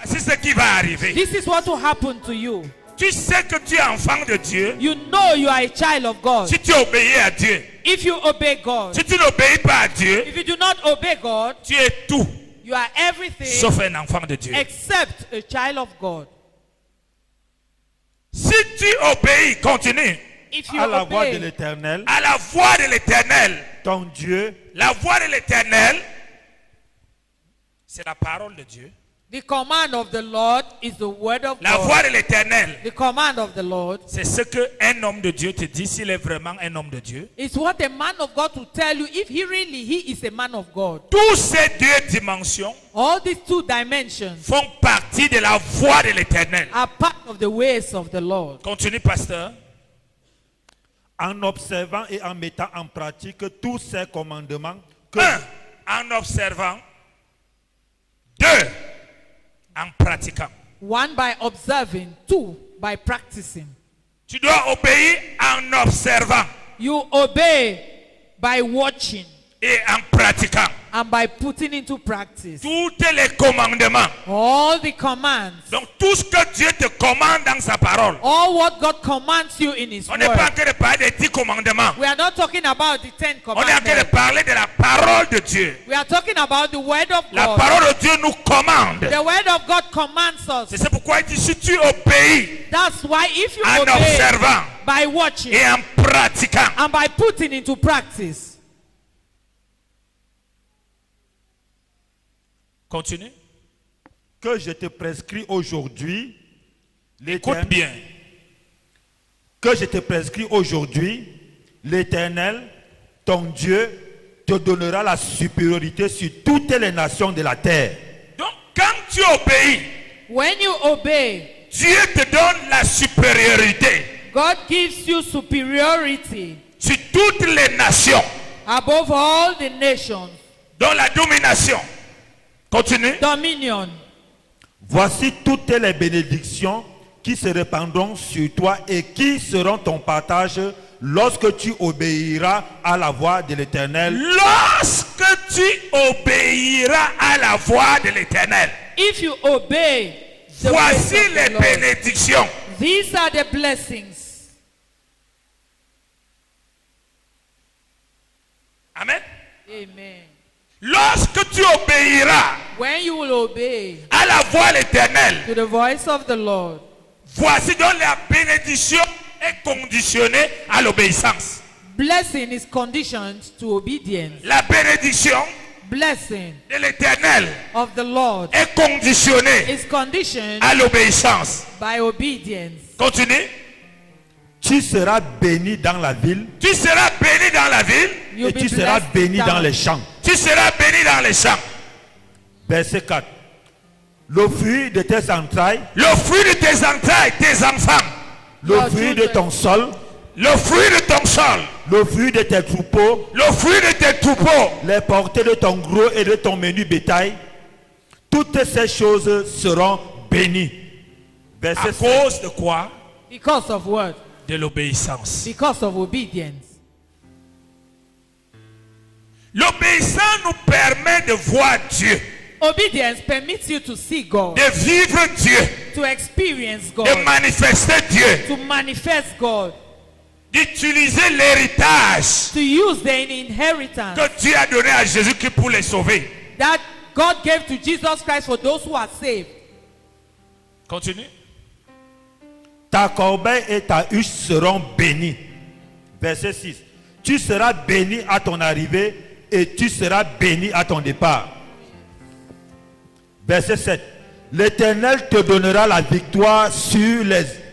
C'est ce qui va arriver. This is what will happen to you. Tu sais que tu es enfant de Dieu. You know you are a child of God. Si tu obéis à Dieu. If you obey God. Si tu n'obéis pas à Dieu. If you do not obey God. Tu es tout. You are everything. Sauf un enfant de Dieu. Except a child of God. Si tu obéis, continue. If you à la obey, voix de l'Éternel, à la voix de l'Éternel. ton Dieu, la voix de l'Éternel, c'est la parole de Dieu. The command of the Lord is the word of La God. voix de l'Éternel, The command of the Lord c'est ce qu'un homme de Dieu te dit s'il est vraiment un homme de Dieu. is what a man of God will tell you if he is a man of God. Toutes ces deux dimensions All these two dimensions font partie de la voix de l'Éternel. are part of the ways of the Lord. Continue, pasteur. en observant et en mettant en pratique tous ces commandements que... 1. En observant. 2. En pratiquant. 1, by observing. 2, by practicing. Tu dois obéir en observant You obey by watching et en pratiquant. and by putting into practice Tous les commandements. all the commands. Donc tout ce que Dieu te commande dans sa parole. All what God commands you in His On n'est pas en word. train de parler des 10 commandements. We are not talking about the 10 On est en train de commandments. parler de la parole de Dieu. We are talking about the word of La God. parole de Dieu nous commande. The word of God commands us. C'est pourquoi il dit si tu obéis That's why if you en obey observant by watching et en pratiquant, and by putting into practice. continue. que je te prescris aujourd'hui, Écoute l'Éternel, bien. que je te prescris aujourd'hui, l'Éternel, ton Dieu, te donnera la supériorité sur toutes les nations de la terre. Donc quand tu obéis, When you obey, Dieu te donne la supériorité God gives you superiority sur toutes les nations, above all the nations. dont la domination. Continue. Dominion. Voici toutes les bénédictions qui se répandront sur toi et qui seront ton partage lorsque tu obéiras à la voix de l'Éternel. Lorsque tu obéiras à la voix de l'Éternel, If you obey the voici ways of les the Lord, bénédictions. these are the blessings. Amen. Amen. Lorsque tu obéiras When you will obey à la voix de l'Éternel, to the voice of the Lord, voici donc la bénédiction est conditionnée à l'obéissance. blessing is conditioned to obedience. La bénédiction Blessing de l'Éternel of the Lord est conditionnée is conditioned à l'obéissance. by obedience. Continue. Tu seras béni dans la ville Tu seras béni dans la ville, You'll et be tu seras blessed béni down. dans les champs. tu seras béni dans les champs. Verset 4. Le fruit de tes entrailles, Le fruit de tes entrailles, tes enfants, le Your fruit de children. ton sol, le fruit de ton sol, le fruit de tes troupeaux, le fruit de tes troupeaux, les portées de ton gros et de ton menu bétail, toutes ces choses seront bénies. à Verset 5. cause de quoi? Because of what? De l'obéissance. Because of obedience. L'obéissance nous permet de voir Dieu, Obedience permits you to see God, de vivre Dieu, to experience de God, manifester Dieu, to manifest God, d'utiliser l'héritage to use the inheritance que Dieu a donné à Jésus-Christ pour les sauver. that God gave to Jesus Christ for those who are saved. Continue. Ta corbeille et ta huche seront bénies. Verset 6. Tu seras béni à ton arrivée et tu seras béni à ton départ. Verset 7. L'Éternel te donnera la victoire sur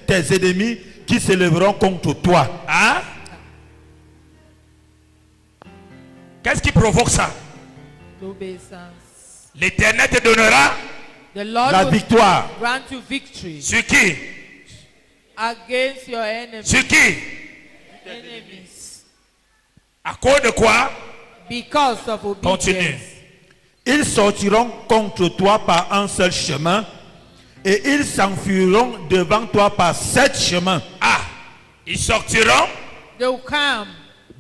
tes ennemis qui s'élèveront contre toi. Hein? Qu'est-ce qui provoque ça? Obedience. L'Éternel te donnera The Lord La will victoire. grant you victory sur qui? against your enemies. Sur qui? Enemies. À cause de quoi? Because of Continue. obedience. Ils sortiront contre toi par un seul chemin et ils s'enfuiront devant toi par 7 chemins. Ah, ils sortiront They will come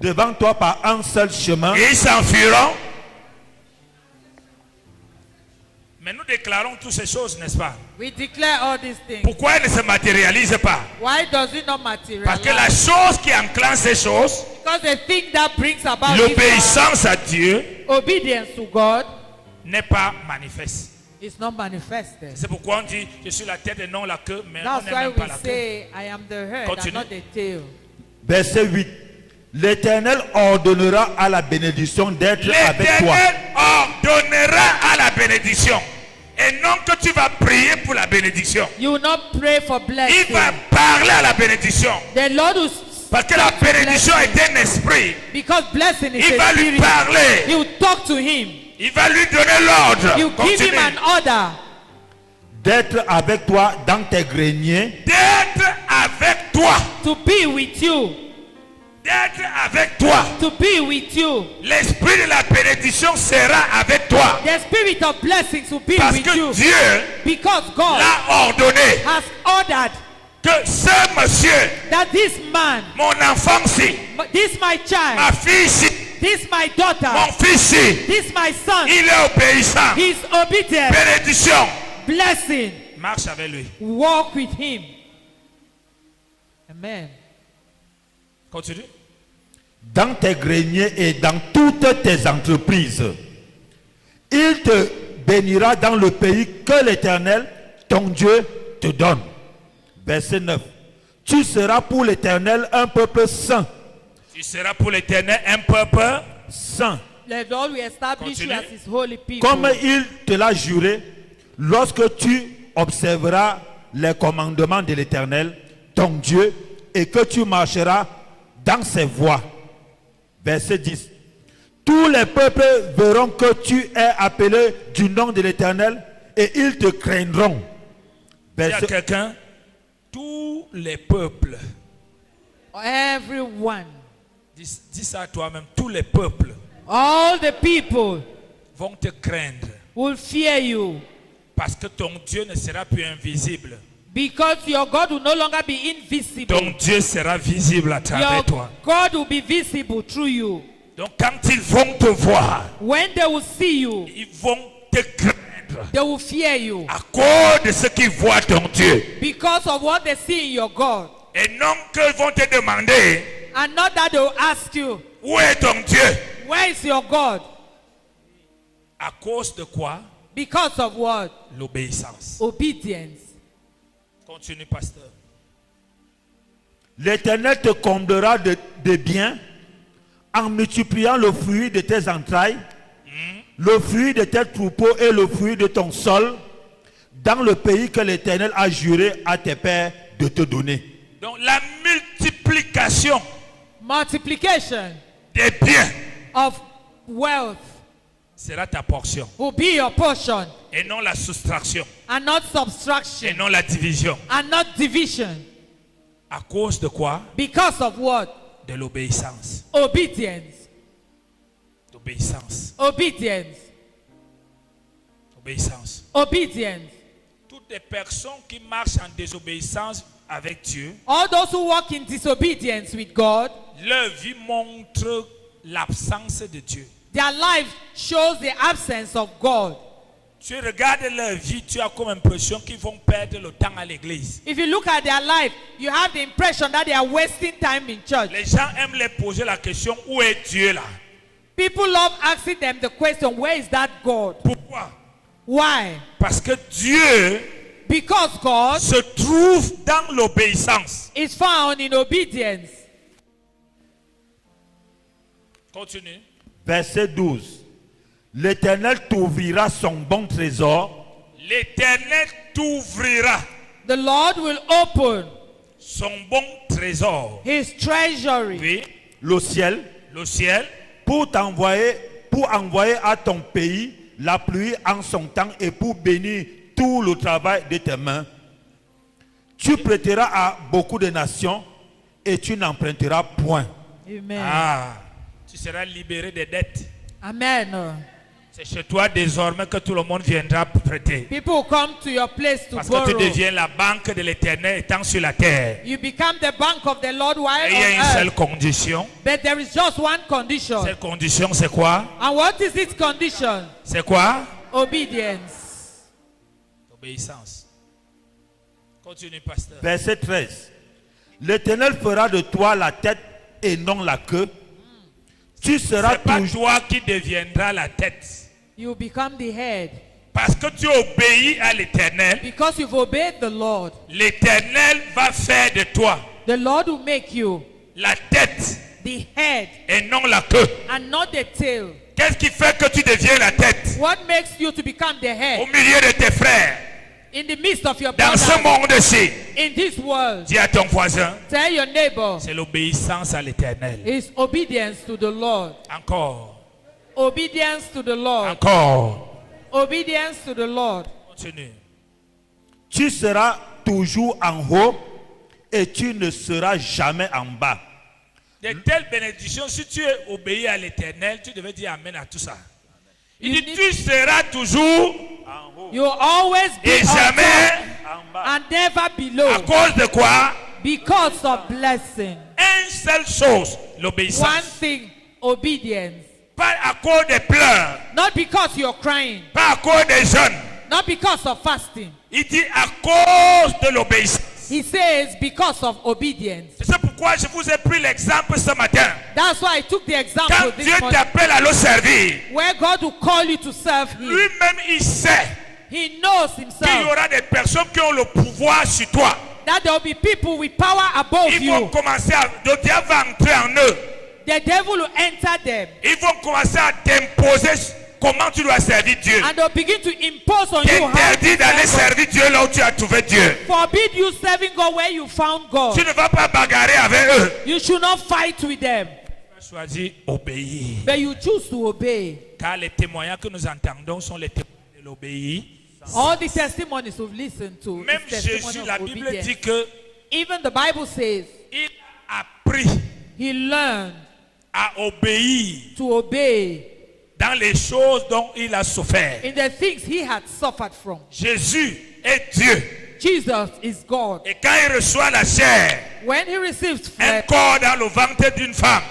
Devant toi par un seul chemin et ils s'enfuiront. Mais nous déclarons toutes ces choses, n'est-ce pas? We declare all these things. Pourquoi elles ne se matérialisent pas? Why does it not Parce que la materialize? chose qui enclenche ces choses, Because the thing that brings about this, l'obéissance à Dieu, obedience to God n'est pas manifeste. is not manifested. C'est pourquoi on dit, je suis la tête et non la queue, mais on That's n'est why même pas we la queue. say, I am the head Continue. and not the tail. Verset 8. L'Éternel ordonnera à la bénédiction d'être avec toi. L'Éternel ordonnera à la bénédiction. Et non que tu vas prier pour la bénédiction. You will not pray for Il blessing. va parler à la bénédiction. The Lord will Parce que la bénédiction est un esprit. because blessing is Il a va lui spirit. parler. He will talk to him. Il va lui donner l'ordre. You give him Continue. an order D'être avec toi dans tes greniers, D'être avec toi. to be with you. D'être avec toi. To be with you. L'esprit de la bénédiction sera avec toi. The spirit of blessings will be Parce with que you. Dieu Because God l'a ordonné has ordered que ce monsieur, that this man, mon enfant-ci, this my ma child, fille-ci, this my daughter, mon fils-ci, this my son, il est obéissant. he is obedient. Bénédiction. Blessing. Marche avec lui. Walk with him. Amen. Continue. dans tes greniers et dans toutes tes entreprises. Il te bénira dans le pays que l'Éternel, ton Dieu, te donne. Verset 9. Tu seras pour l'Éternel un peuple saint. Tu seras pour l'Éternel un peuple Saint. The Lord will establish you Continue. as his holy people. Comme il te l'a juré, lorsque tu observeras les commandements de l'Éternel, ton Dieu, et que tu marcheras dans ses voies. Verset 10. Tous les peuples verront que tu es appelé du nom de l'Éternel et ils te craindront. Dis à Verset, quelqu'un, tous les peuples, Everyone, dis ça à toi-même, tous les peuples all the people vont te craindre will fear you parce que ton Dieu ne sera plus invisible. because your God will no longer be invisible. Ton Dieu sera visible à travers Your toi. God will be visible through you. Donc quand ils vont te voir, When they will see you, ils vont te craindre they will fear you à cause de ce qu'ils voient ton Dieu. because of what they see in your God. Et non qu'ils vont te demander, And not that they will ask you, où est ton Dieu? where is your God? À cause de quoi? Because of what? L'obéissance. Obedience. Continue, pasteur. l'Éternel te comblera de biens en multipliant le fruit de tes entrailles, le fruit de tes troupeaux et le fruit de ton sol, dans le pays que l'Éternel a juré à tes pères de te donner. Donc la multiplication Multiplication des biens of wealth sera ta portion. will be your portion Et non la soustraction. and not Et subtraction non la division. and not division. À cause de quoi? Because of what? De l'obéissance. Obedience. D'obéissance. Obedience. Obéissance. Obedience. Toutes les personnes qui marchent en désobéissance avec Dieu, All those who walk in disobedience with God, leur vie montre l'absence de Dieu. their life shows the absence of God. Tu regardes leur vie, tu as comme impression qu'ils vont perdre le temps à l'église. If you look at their life, you have the impression that they are wasting time in church. Les gens aiment les poser la question, où est Dieu là? People love asking them the question, where is that God? Pourquoi? Why? Parce que Dieu Because God se trouve dans l'obéissance. is found in obedience. Continue. Verset 12. L'Éternel t'ouvrira son bon trésor L'Éternel t'ouvrira The Lord will open son bon trésor. his treasury, Oui, le ciel le ciel, pour envoyer à ton pays la pluie en son temps et pour bénir tout le travail de tes mains. Tu prêteras à beaucoup de nations et tu n'emprunteras point. Amen. tu seras libéré des dettes. Amen. C'est chez toi désormais que tout le monde viendra prêter. People come to your place to Parce que tu borrow. deviens la banque de l'Éternel étant sur la terre. You become the bank of the Lord while Et il y a une on seule earth. condition. But there is just one condition. Cette condition, c'est quoi? And what is this condition? C'est quoi? Obedience. Obéissance. Continue, pasteur. Verset 13. L'Éternel fera de toi la tête et non la queue. Tu seras C'est pas toujours... toi qui deviendras la tête. You become the head. Parce que tu obéis à l'Éternel, Because you've obeyed the Lord. l'Éternel va faire de toi The Lord will make you la tête the head et non la queue. and not the tail. Qu'est-ce qui fait que tu deviens la tête What makes you to become the au head milieu de tes frères? in the midst of your Dans ce brothers, monde-ci, in this world? dis à ton voisin, Tell your neighbor, c'est l'obéissance à l'Éternel. it's obedience to the Lord. Encore, Obedience to the Lord. encore. Obedience to the Lord. Continue. Tu seras toujours en haut et tu ne seras jamais en bas. De telles bénédictions, si tu es obéi à l'Éternel, tu devais dire Amen à tout ça. Il dit, tu seras toujours You'll always be et on jamais top and never below à cause de quoi? because of blessing. Une seule chose, One l'obéissance. thing, obedience. Pas à cause des pleurs, Not because you're crying, pas à cause des jeûnes. not because of fasting. Il dit à cause de l'obéissance. He says because of obedience. C'est pourquoi je vous ai pris l'exemple ce matin. That's why I took the Quand example Dieu this morning, t'appelle à le servir, where God will call you to serve Him. lui-même il sait He knows qu'il y Himself aura des personnes qui ont le pouvoir sur toi. that there will be people with power above Ils vont you. commencer à, le diable va entrer en eux. The devil will enter them Ils vont commencer à t'imposer comment tu dois servir Dieu. and they'll begin to impose on you how to T'interdit d'aller serve God. servir Dieu là où tu as trouvé Dieu. Forbid you serving God where you found God. Tu ne vas pas bagarrer avec eux. You should not fight with them, Tu as choisi obéir. but you choose to obey. Car les témoignages que nous entendons sont les témoignages de l'obéir. All the testimonies we've listened to, Même is testimony Jésus, of la Bible obedience. dit que Even the Bible says il a appris he learned à obéir to obey dans les choses dont il a souffert. in the things he had suffered from. Jésus est Dieu. Jesus is God. Et quand il reçoit la chair, When he received un flesh, corps dans le ventre d'une femme,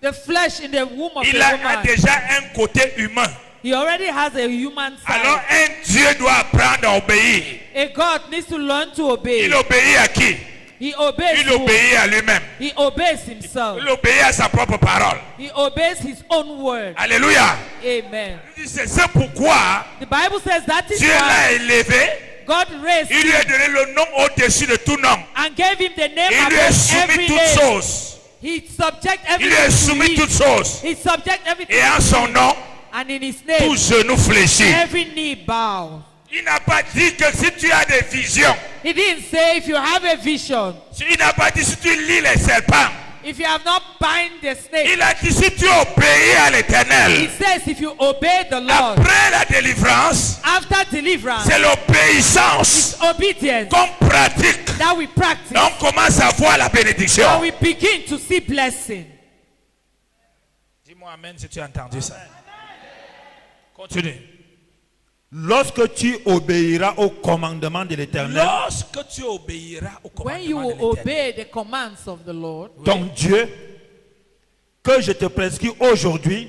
the flesh in the womb of il a a woman, déjà un côté humain. he already has a human Alors side. un Dieu doit apprendre à obéir. A God needs to learn to obey. Il obéit à qui? He obeys Il who? obéit à lui-même. He obeys himself. Il obéit à sa propre parole. He obeys his own word. Alléluia. Amen. Il dit, c'est pourquoi The Bible says that is Dieu why l'a élevé. God raised Il lui a donné le nom au-dessus de tout nom. and gave him the name Il lui a above soumis every toutes name. choses. He subject Il lui a everything to soumis him. toutes choses. He subject everything Et en to son him. nom, And in his tout name, genou fléchit. every knee bows. Il n'a pas dit que si tu as des visions, He didn't say if you have a vision, il n'a pas dit si tu lis les serpents. if you have not bind the snake. Il a dit si tu obéis à He l'Éternel. says if you obey the Lord, Après la délivrance, after deliverance, c'est l'obéissance obedience qu'on pratique. that we practice, On commence à voir la that bénédiction. we begin to see blessing. Dis-moi amen si tu as entendu ça. Continue. Lorsque tu obéiras au commandement de l'Éternel, Lorsque tu obéiras au When you commandement de will l'Éternel, obey the commands of the Lord, ton Dieu, que je te prescris aujourd'hui,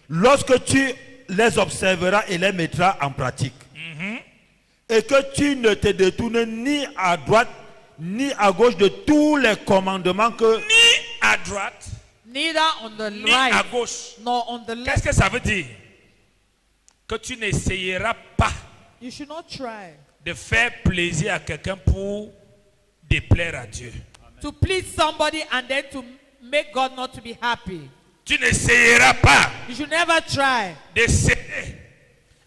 lorsque tu les observeras et les mettras en pratique, et que tu ne te détournes ni à droite ni à gauche de tous les commandements que ni à droite, neither on the ni à right gauche. nor on the Qu'est-ce left, que ça veut dire? Que tu n'essayeras pas you should not try de faire plaisir à quelqu'un pour déplaire à Dieu. to please somebody and then to make God not to be happy. Tu n'essayeras pas You should never try de céder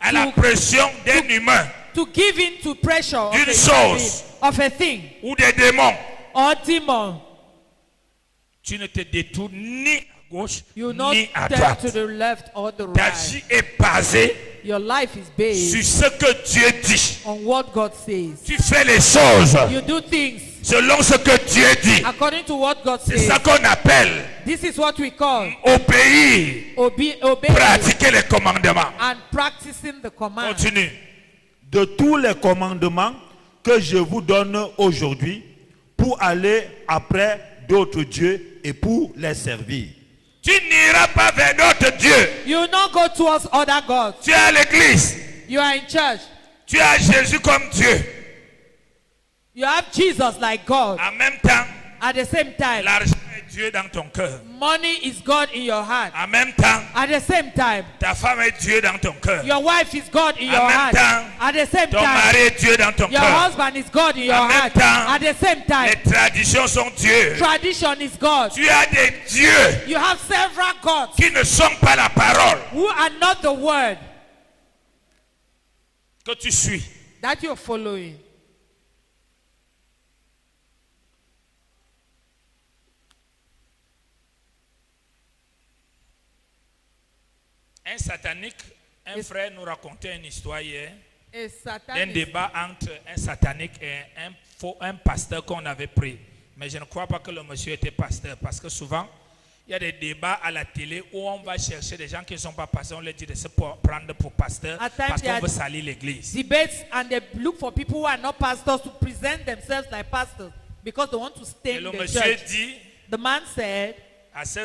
à la To- pression d'un humain to give in to pressure of D'une a, chose. of a thing ou des démons. or demon. Tu ne te détournes ni à gauche You will not ni à turn droite. to the left or the Ta right. vie est basée Your life is sur based ce que Dieu dit. on what God says. Tu fais les choses You do things selon ce que Dieu dit. according to what God C'est says. ça qu'on appelle This is what we call obéir, obey pratiquer les commandements. and practicing the command. Continue. de tous les commandements que je vous donne aujourd'hui pour aller après d'autres dieux et pour les servir. Tu n'iras pas vers d'autres dieux. You will not go towards other gods. Tu es à l'église. You are in church. Tu as Jésus comme Dieu. You have Jesus like God. En même temps, At the same time, l'argent est Dieu dans ton cœur. money is God in your heart. En même temps, At the same time, ta femme est Dieu dans ton cœur. your wife is God in your En même heart. temps, At the same ton time, mari est Dieu dans ton your cœur. husband is God in your En même heart. temps, At the same time, Les traditions sont Dieu. tradition is God. Tu as des dieux You have several gods qui ne sont pas la parole who are not the word que tu suis. that you're following. Un satanique, un frère nous racontait une histoire hier A d'un satanist. débat entre un satanique et un pasteur qu'on avait pris. Mais je ne crois pas que le monsieur était pasteur parce que souvent, il y a des débats à la télé où on va chercher des gens qui ne sont pas pasteurs, on leur dit de se prendre pour pasteur At times parce they qu'on are veut salir l'église. Debates, and they look for people who are not pastors to present themselves like pastors because they want to Et stain le the monsieur church. dit The man said à ce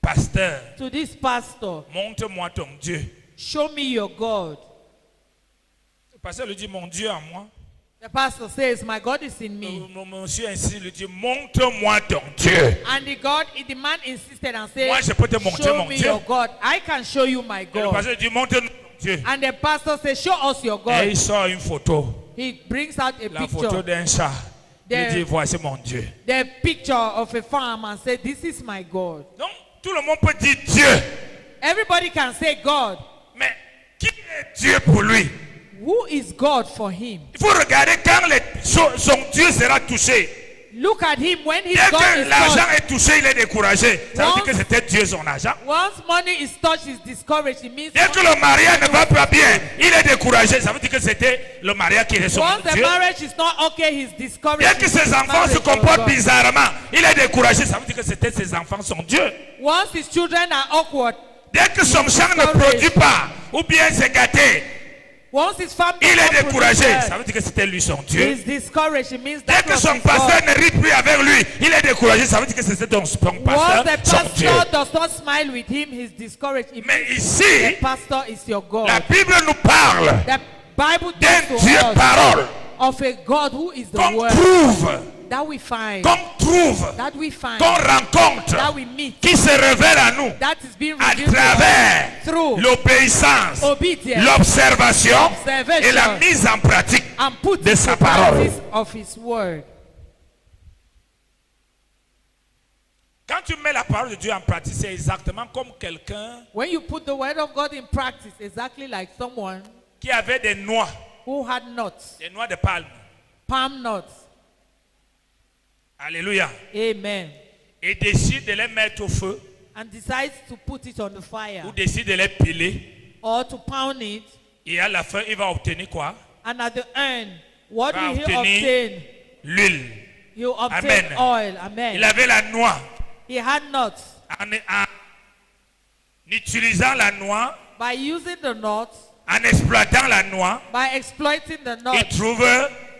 pasteur, to this pastor, montre-moi ton Dieu. show me your God. Le pasteur lui dit, mon Dieu en moi. The pastor says, my God is in me. Le monsieur ainsi lui dit, montre-moi ton Dieu. And the man insisted and said, Moi, je peux te montrer show mon me Dieu. your God. I can show you my Et le God. pasteur dit, montre-nous ton Dieu. And the pastor said, show us your Et God. il sort une photo. He brings out a La photo picture. d'un chat. Il There. dit, voici mon Dieu. The picture of a farm and said, this is my God. Donc, tout le monde peut dire Dieu. Everybody can say God. Mais qui est Dieu pour lui? Who is God for him? Il faut regarder quand son Dieu sera touché. Look at him when his Dès God que is l'argent touched. est touché, il est découragé. Ça veut dire Once- que c'était Dieu son argent. Once money is touched, he's discouraged. It means Dès que le mariage ne va pas bien, il est découragé. Ça veut dire que c'était le mariage qui est son once the Dieu. marriage is not okay, he's discouraged. Dès que It's ses his enfants se marriage, oh comportent God. bizarrement, il est découragé. Ça veut dire que c'était ses enfants son Dieu. Once his children are awkward, Dès que son champ ne produit pas, ou bien c'est gâté, once his family il does est not découragé. produce, Ça veut dire que c'était lui son Dieu. he's discouraged. It means Dès that que was son his pasteur God. ne rit plus avec lui, il est découragé. Ça veut dire que c'était son Once pasteur, the son Dieu. pastor does not smile with him, he's discouraged. It Mais means ici, the pastor is your God. la Bible nous parle The Bible d'un tells Dieu us parole of a God who is the qu'on word trouve, that we find, qu'on rencontre, that we meet, qui se révèle à nous that is being à revealed to us travers through l'obéissance, obedience l'observation Observation. et la mise en pratique and put de sa into parole. practice of his word. Quand tu mets la parole de Dieu en pratique, c'est exactement comme quelqu'un When you put the word of God in practice, exactly like someone qui avait des noix who had nuts, de palme. palm nuts, Alléluia. amen, Et décide de les mettre au feu and decides to put it on the fire ou décide de les piler. or to pound it, Et à la fin, il va obtenir quoi? and at the end, what Va will he obtenir obtain? L'huile. He'll obtain Amen. oil, Il amen. avait la noix. He had nuts. En utilisant la noix, By using the nuts, en exploitant la noix, by exploiting the il nuts, trouve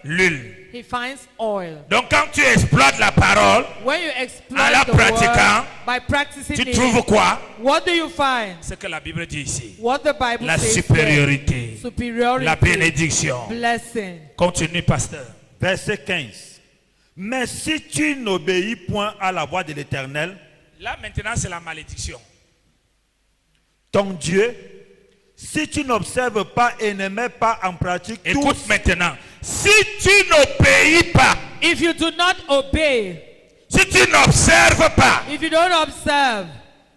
l'huile. he finds oil. Donc quand tu exploites la parole, When you En la exploit the pratiquant, word, by practicing tu it, trouves quoi? what do you find? Ce que la Bible dit ici. What the Bible La says supériorité, there. Superiority, la bénédiction. blessing. Continue, pasteur. Verset 15. Mais si tu n'obéis point à la voix de l'Éternel, Là maintenant c'est la malédiction. ton Dieu, si tu n'observes pas et ne mets pas en pratique tout Écoute maintenant. Si tu n'obéis pas, If you do not obey, si tu n'observes pas, if you don't observe,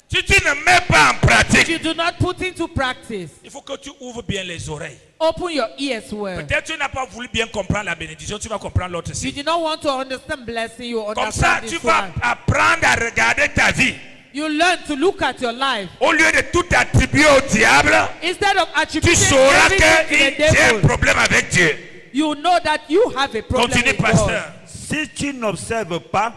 si tu ne mets pas en if pratique, you do not put into practice, il faut que tu ouvres bien les oreilles. open your ears well. Peut-être tu n'as pas voulu bien comprendre la bénédiction, tu vas comprendre l'autre You signe. do not want to understand blessing, you Comme ça, understand tu this vas one. apprendre à regarder ta vie. You learn to look at your life. Au lieu de tout attribuer au diable, Instead of tu attributing sauras everything to the qu'il y a un devil, problème avec Dieu. you know that you have a problem Continue, with God. pasteur. Si tu n'observes pas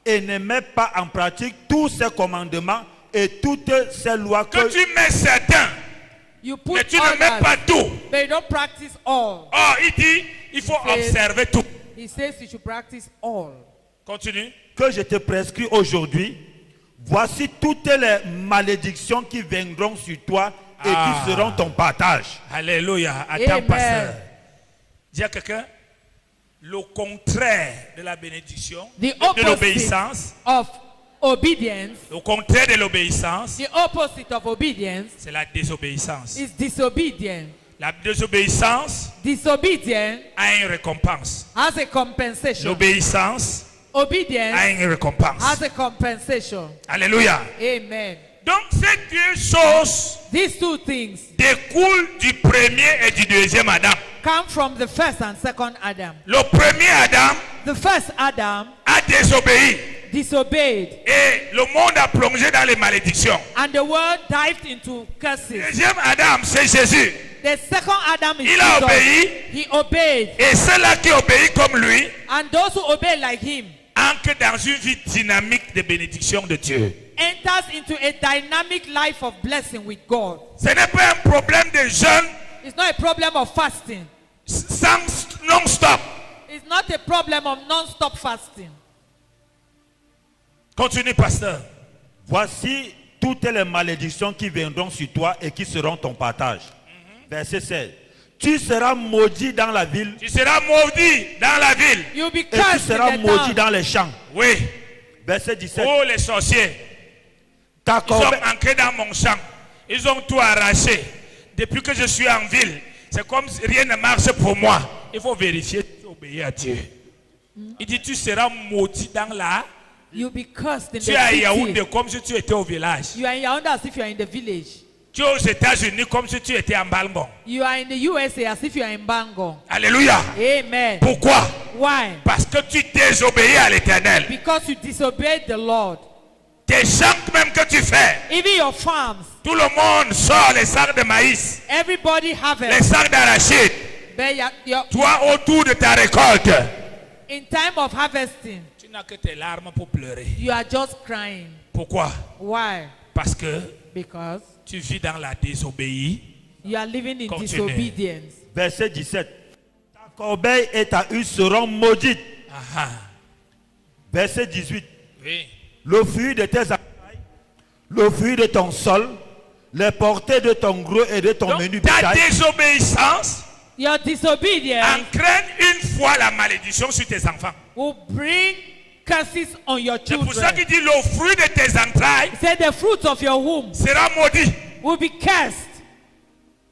et ne mets pas en pratique tous ces commandements et toutes ces lois Que que tu mets certains, You put mais tu ne all mets that, pas tout. but you don't practice all. Oh, il dit, il faut says- observer tout. He says you should practice all. Continue. que je te prescris aujourd'hui, voici toutes les malédictions qui viendront sur toi et qui seront ton partage. Alléluia. Attends, Amen. pasteur. Dis à quelqu'un, le contraire de la bénédiction, The de opposite l'obéissance, of obedience, le contraire de l'obéissance, the opposite of obedience c'est la désobéissance. is disobedience. La désobéissance Disobedience a une récompense. has a compensation. L'obéissance a Obedience une récompense. has a compensation. Alléluia. Amen. Donc ces deux choses These two things découlent du premier et du deuxième Adam. come from the first and second Adam. Le premier Adam The first Adam a désobéi disobeyed, et le monde a plongé dans les malédictions. and the world dived into curses. Le deuxième Adam, c'est Jésus. The second Adam is Il a Jesus. obéi He obeyed, et ceux-là qui obéissent comme lui and those who obey like him entrent dans une vie dynamique de bénédiction de Dieu. enters into a dynamic life of blessing with God. Ce n'est pas un problème de jeûne It's not a problem of fasting. sans non-stop. It's not a problem of non-stop fasting. Continue, pasteur. Voici toutes les malédictions qui viendront sur toi et qui seront ton partage. Verset 16. Tu seras maudit dans la ville Tu seras maudit dans la ville. You'll be et tu cursed seras in the maudit town. dans les champs. Oui. Verset 17. Oh, les sorciers. Ta Ils ont corbeille, entré dans mon champ. Ils ont tout arraché. Depuis que je suis en ville, c'est comme si rien ne marche pour moi. Il faut vérifier si tu obéis à Dieu. Il dit, tu seras maudit dans la... You'll be cursed in Tu es à the Yaoundé city. comme si tu étais au village. You are in Yaoundé as if you are in the village. Tu es aux États-Unis comme si tu étais en Balmont. You are in the USA as if you are in Bangor. Alléluia. Amen. Pourquoi? Why? Parce que tu désobéis à l'Éternel. Because you disobeyed the Lord. Tes champs même que tu fais, Even your farms, tout le monde sort les sacs de maïs, everybody les harvests. sacs d'arachide. But Toi, autour de ta récolte, in time of harvesting, tu n'as que tes larmes pour pleurer. you are just crying. Pourquoi? Why? Parce que Because tu vis dans la désobéie. you are living in Continue. disobedience. verset 17. Ta corbeille et ta hutte seront maudites. Ah, Verset 18. oui. Le fruit de tes entrailles, le fruit de ton sol, les portées de ton gros et de ton Donc, menu ta bétail Your désobéissance disobedience entraîne une fois la malédiction sur tes enfants. will bring curses on your C'est pour ça children. qu'il dit le fruit de tes entrailles Say the fruits of your womb sera maudit. will be cursed.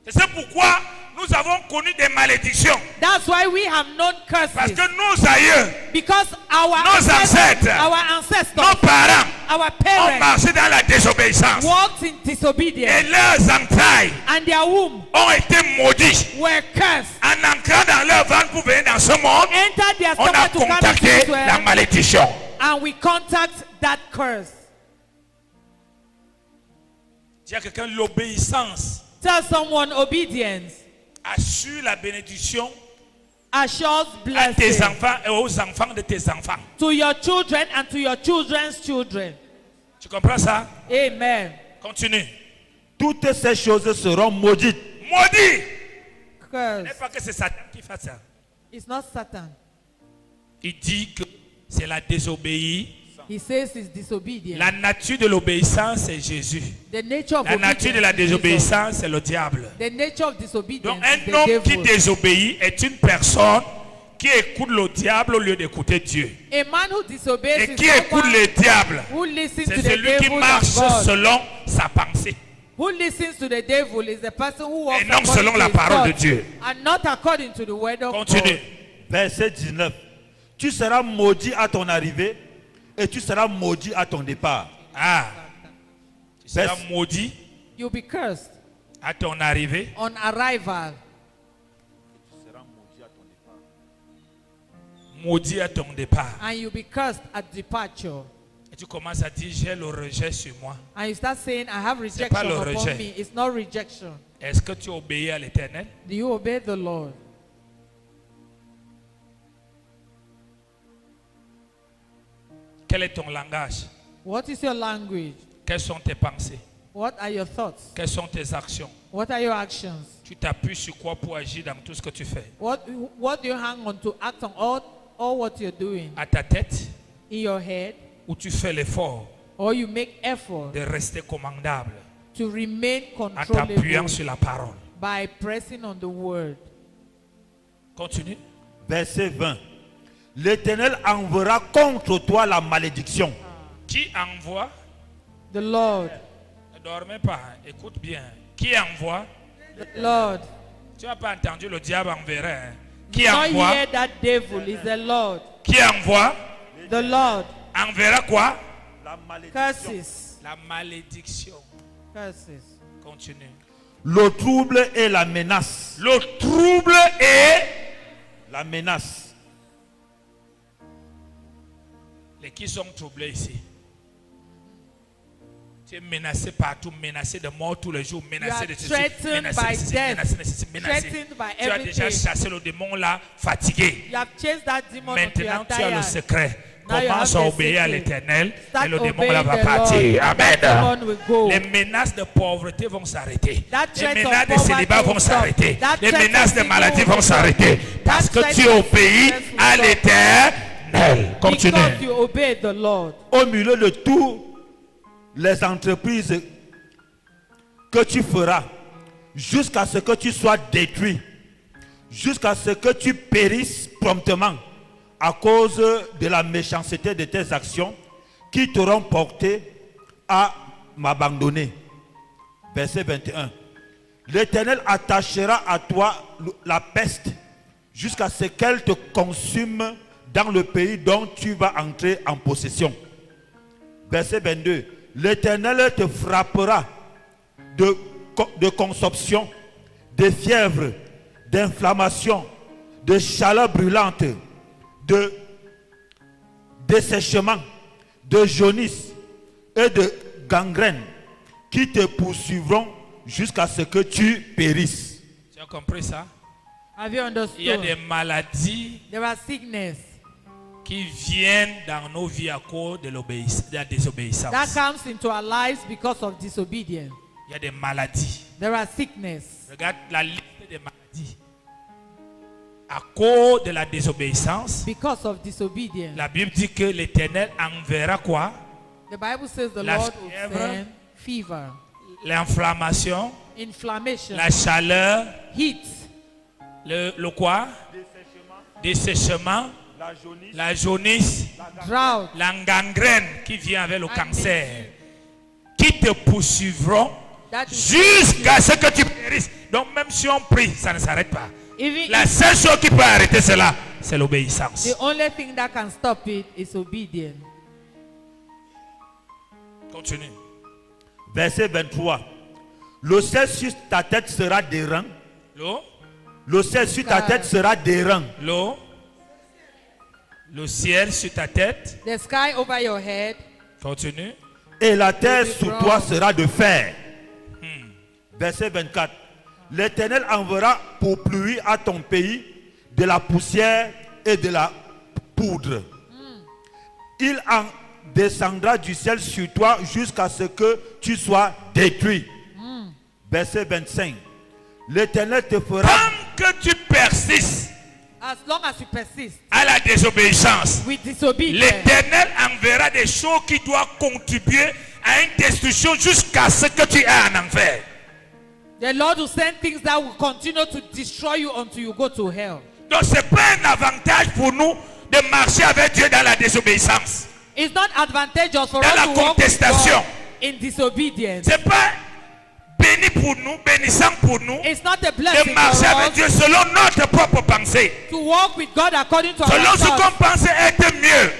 C'est pourquoi nous avons connu des malédictions. That's why we have known Parce curses. que nos aïeux, Because our nos ancêtres, our nos ancestors, parents our ont parents marché dans la désobéissance. walked in Et disobedience, leurs entrailles and their womb ont été maudits. were cursed. En entrant dans leur ventre pour venir dans ce monde, Entered their on a stomach to come into contacté this la world, malédiction. and we contact that curse. Dis à quelqu'un, l'obéissance Tell someone obedience assure la bénédiction assures à tes blessing enfants et aux enfants de tes enfants. to your children and to your children's children. Tu comprends ça? Amen. Continue. toutes ces choses seront maudites. Maudit! Ce Curse. n'est pas que c'est Satan qui fait ça. It's not Satan. Il dit que c'est la désobéie. He says it's disobedience. La nature de l'obéissance, c'est Jésus. The nature of La nature de la obedience is Jesus. désobéissance, c'est le diable. The nature of disobedience Donc is un the homme qui devil. désobéit est une personne qui écoute le diable au lieu d'écouter Dieu. A man who disobeys Et is qui écoute someone le diable, who listens c'est to the celui qui devil marche of God. selon sa pensée. Who listens to the devil is the person who walks Et non according selon to la his parole de thoughts Dieu. and not according to the word of Continue. God. Verset 19. Tu seras maudit à ton arrivée et tu seras maudit à ton départ. Ah, tu seras Verse- maudit You'll be cursed à ton arrivée. on arrival, Maudit à ton départ. and you'll be cursed at departure. Et tu commences à dire, j'ai le rejet sur moi. And you start saying, I have C'est pas rejection le upon rejet. me. It's not rejection. Est-ce que tu obéis à l'Éternel? Do you obey the Lord? Quel est ton langage? What is your language? Quelles sont tes pensées? What are your thoughts? Quelles sont tes actions? What are your actions? Tu t'appuies sur quoi pour agir dans tout ce que tu fais? What do you hang on to act on all what you're doing? À ta tête, In your head? où tu fais l'effort Or you make effort de rester commandable to remain en t'appuyant controllable sur la parole. by pressing on the word. Continue. Verset 20. L'Éternel enverra contre toi la malédiction. Qui envoie? The Lord. Ne dormez pas, écoute bien. Qui envoie? The Lord. Tu n'as pas entendu le diable enverra. Hein? Qui Not envoie? here that devil is the Lord. Qui envoie? The Lord. Enverra quoi? La malédiction. Curses. La malédiction. Curses. Continue. Le trouble et la menace. Le trouble et La menace. les qui sont troublés ici. Tu es menacé partout, menacé de mort tous les jours, menacé are de ceci, threatened menacé by de ceci, death, menacé de ceci, menacé. threatened by Tu as déjà everything. chassé le démon là, fatigué. You have chased that demon until you Maintenant, are tu as le tired. secret. Now you Commence have à the obéir à secret. l'Éternel et Start le démon obeying là va the partir. Lord. That demon Amen. will go. Les menaces de pauvreté vont s'arrêter. That Les threat of menaces de poverty célibat vont will stop. s'arrêter. That Les threat of menaces de single maladie will vont stop. s'arrêter. Parce That que threat tu of obéis sickness will à stop. l'Éternel. Continue. Because you obey the Lord. Au milieu de toutes les entreprises que tu feras, jusqu'à ce que tu sois détruit, jusqu'à ce que tu périsses promptement à cause de la méchanceté de tes actions qui t'auront porté à m'abandonner. Verset 21. L'Éternel attachera à toi la peste jusqu'à ce qu'elle te consume dans le pays dont tu vas entrer en possession. Verset 22. L'Éternel te frappera de consomption, de fièvre, d'inflammation, de chaleur brûlante, de dessèchement, de jaunisse et de gangrène qui te poursuivront jusqu'à ce que tu périsses. Tu as compris ça? Have you Il y a des understood? maladies There are sickness qui viennent dans nos vies à cause de la désobéissance. that comes into our lives because of disobedience. Il y a des maladies. There are sickness Regarde la liste des maladies. À cause de la désobéissance, because of disobedience. la Bible dit que l'Éternel enverra quoi? The Bible says the La Lord will fièvre. send fever, L'inflammation, inflammation, la chaleur, heat, le quoi? Dessèchement, La jaunisse, la jaunisse, drought, la gangrène qui vient avec le And cancer, qui te poursuivront that will jusqu'à ce que tu périsses. Donc même si on prie, ça ne s'arrête pas. even La if seule chose qui peut arrêter cela, c'est l'obéissance. the only thing that can stop it is obedience. Continue. verset 23. Le ciel sur ta tête sera d'airain. L'eau, Le ciel sur ta tête sera d'airain. l'eau, le ciel sur ta tête. The sky over your head Continue. Et la terre Will be sous brown. toi sera de fer. Verset 24. L'Éternel enverra pour pluie à ton pays de la poussière et de la poudre. Il en descendra du ciel sur toi jusqu'à ce que tu sois détruit. Verset 25. L'Éternel te fera Tant que tu persistes as long as you persist à la désobéissance, with disobedience. l'Éternel enverra des choses qui doivent contribuer à une destruction jusqu'à ce que tu aies en enfer. The Lord will send things that will continue to destroy you until you go to hell. Donc ce n'est pas un avantage pour nous de marcher avec Dieu dans la désobéissance. It's not advantageous for Dans us la to walk with contestation. God in disobedience. Ce n'est pas béni pour nous, bénissant pour nous It's not a de blessing marcher for avec us Dieu selon notre propre pensée. to walk with God according to our Selon ce qu'on thoughts. pensait être mieux.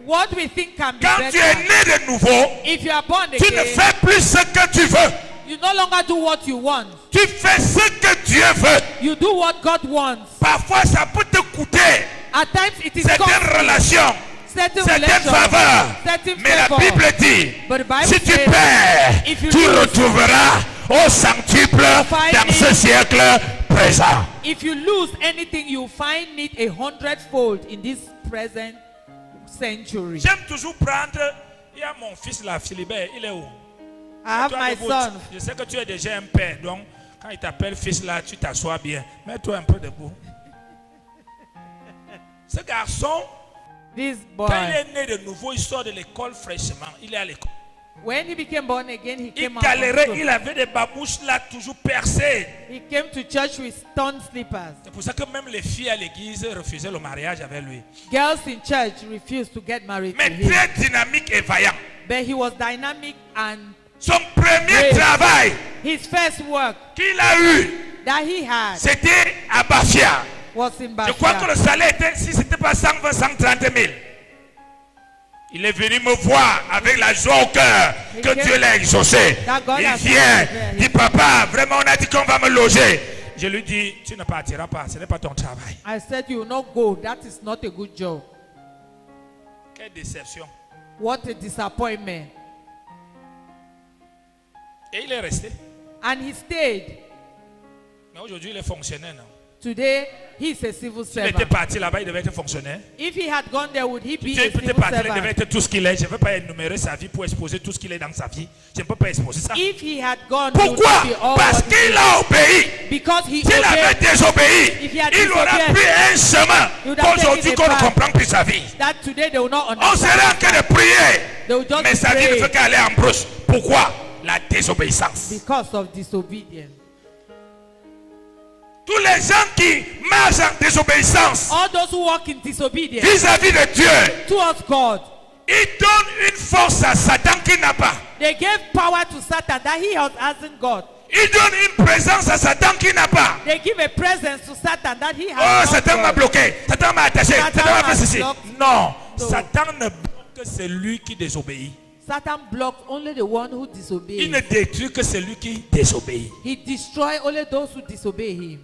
What we think can be Quand tu es better. né de nouveau, If you are born tu ne again, fais plus ce que tu veux. you no longer do what you want. Tu fais ce que Dieu veut. You do what God wants. Parfois, ça peut te coûter At times it is certaines costly, relations, certain certaines relations, faveurs. certain Mais la favor. Bible dit, But the Bible si tu says, perds, if you tu lose, retrouveras au centuple find dans ce it. siècle présent. If you lose anything, you find it 100-fold in this present century. J'aime toujours prendre, il y a mon fils là, Philibert, il est où? I have Toi, my debout, son. Je sais que tu es déjà un père, donc quand il t'appelle fils là, tu t'assois bien. Mets-toi un peu debout. Ce garçon, This quand il boy, est né de nouveau, il sort de l'école fraîchement. Il est à l'école. When he became born again, he Il came out. galérait, from il school. avait des babouches là toujours percées. He came to church with stone slippers. C'est pour ça que même les filles à l'église refusaient le mariage avec lui. Girls in church refused to get married to Mais him. très dynamique et vaillant. But he was dynamic, and Son premier Great. travail his first work qu'il a eu, that he had c'était à Bafia. was in Je crois que le Bafia. salaire était, si ce n'était pas 120, 130 000. Il est venu me voir avec la joie au cœur que Dieu l'a exaucé. That God Il has vient, answered. dit papa, vraiment on a dit qu'on va me loger. Je lui dis, tu ne partiras pas, ce n'est pas ton travail. I said, "You will not go. That is not a good job. Quelle déception. What a disappointment." Et il est resté. And he stayed. Mais aujourd'hui, il est fonctionnaire. Non? Today, he is a civil S'il était servant. parti là-bas, il devait être fonctionnaire. If he had gone there, would he be Dieu a peut civil partir, il devait servant? être tout ce qu'il est. Je ne veux pas énumérer sa vie pour exposer tout ce qu'il est dans sa vie. Je ne peux pas exposer ça. If he had gone, he would Pourquoi? not be all Parce what he qu'il is. a obéi. Because he S'il avait obeyed. désobéi, If he had il aura disobeyed, pris un chemin he would have qu'aujourd'hui taken qu'on a ne path. comprend plus sa vie. that today they will not On understand. serait en train de prier, They will just mais sa vie ne pray fait qu'aller en brousse. Pourquoi? La désobéissance. because of disobedience. Tous les gens qui marchent en désobéissance All those who walk in disobedience vis-à-vis de Dieu, towards God, ils donnent une force à Satan qu'il n'a pas. they gave power to Satan that he hasn't got. Ils donnent une présence à Satan qu'il n'a pas. They give a presence to Satan that he Oh, has not Satan m'a got. bloqué, Satan m'a attaché, Satan Satan m'a fait has ceci. blocked. Non, No. Satan ne bloque que celui qui désobéit. Satan blocked only the one who Il disobeys. ne détruit que celui qui désobéit. He destroys only those who disobey him.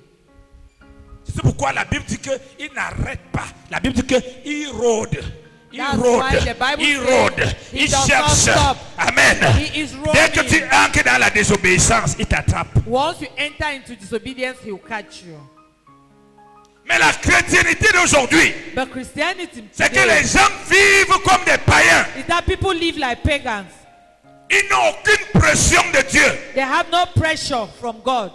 C'est pourquoi la Bible dit qu'il n'arrête pas. La Bible dit qu'il rôde. Il That's rôde. why the Bible Il says rôde. he Il does not cherche. stop. Amen. He is Dès que roaming. tu entres dans la désobéissance, il t'attrape. Once you enter into disobedience, he will catch you. Mais la chrétienté d'aujourd'hui, But Christianity c'est que today les gens vivent comme des païens. is that people live like pagans. Ils n'ont aucune pression de Dieu. They have no pressure from God.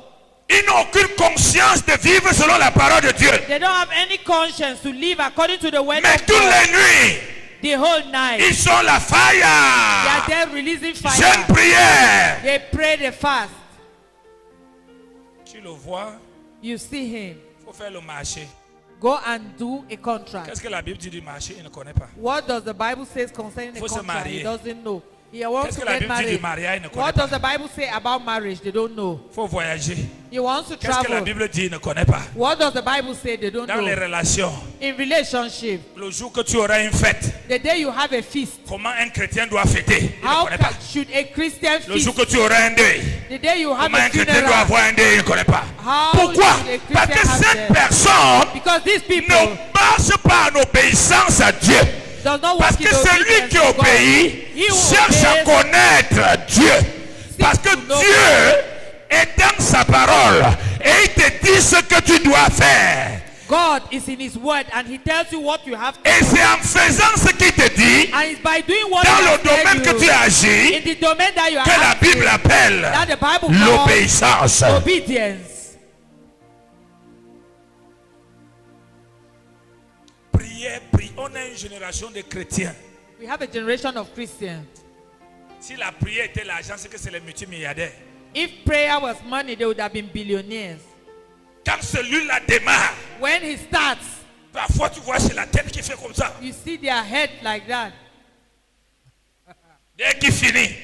Ils n'ont aucune conscience de vivre selon la parole de Dieu. They don't have any conscience to live according to the word Mais of toutes God. les nuits, The whole night. ils sont la They are fire. there releasing Jeune fire. prière. They pray, they fast. Tu le vois, You see him. il faut faire le marché. Go and do a contract. Qu'est-ce que la Bible dit du marché? Il ne connaît pas. What does the Bible say concerning Faut a se contract? marier. He doesn't know. He wants Qu'est-ce to que la get Bible dit du married. mariage? Il ne connaît What pas. does the Bible say about marriage? They don't know. Il faut voyager. He wants to Qu'est-ce que la travel. Bible dit? Il ne connaît pas. What does the Bible say? They don't Dans les know. relations, In relationship, le jour que tu auras une fête, the day you have a feast, comment un chrétien doit fêter? Il ne how connaît pas. should a Christian Le feast? jour que tu auras un deuil, The day you have comment a un chrétien doit funeral. avoir un deuil? Il ne connaît pas. How Pourquoi? should a Parce que Christian have cette that? personne Because these people ne marche pas en obéissance à Dieu. does not Parce walk que in celui obedience qui to God. obéit He who cherche à obeys connaître Dieu. Parce que to know Dieu est dans sa parole et il te dit ce que tu dois faire. God is in his word and he tells you what you have to Et do. c'est en faisant ce qu'il te dit, And it's by doing what dans he le has domaine que said tu you, agis, in the domain that you are que la acting, Bible appelle that the Bible calls l'obéissance. obedience. Prière, prière. On a une génération de chrétiens. We have a generation of Christians. Si la prière était l'argent, c'est que c'est les multimilliardaires. If prayer was money, they would have been billionaires. Quand celui-là démarre, When he starts, parfois tu vois c'est la tête qui fait comme ça. you see their head like that. Dès qu'il finit,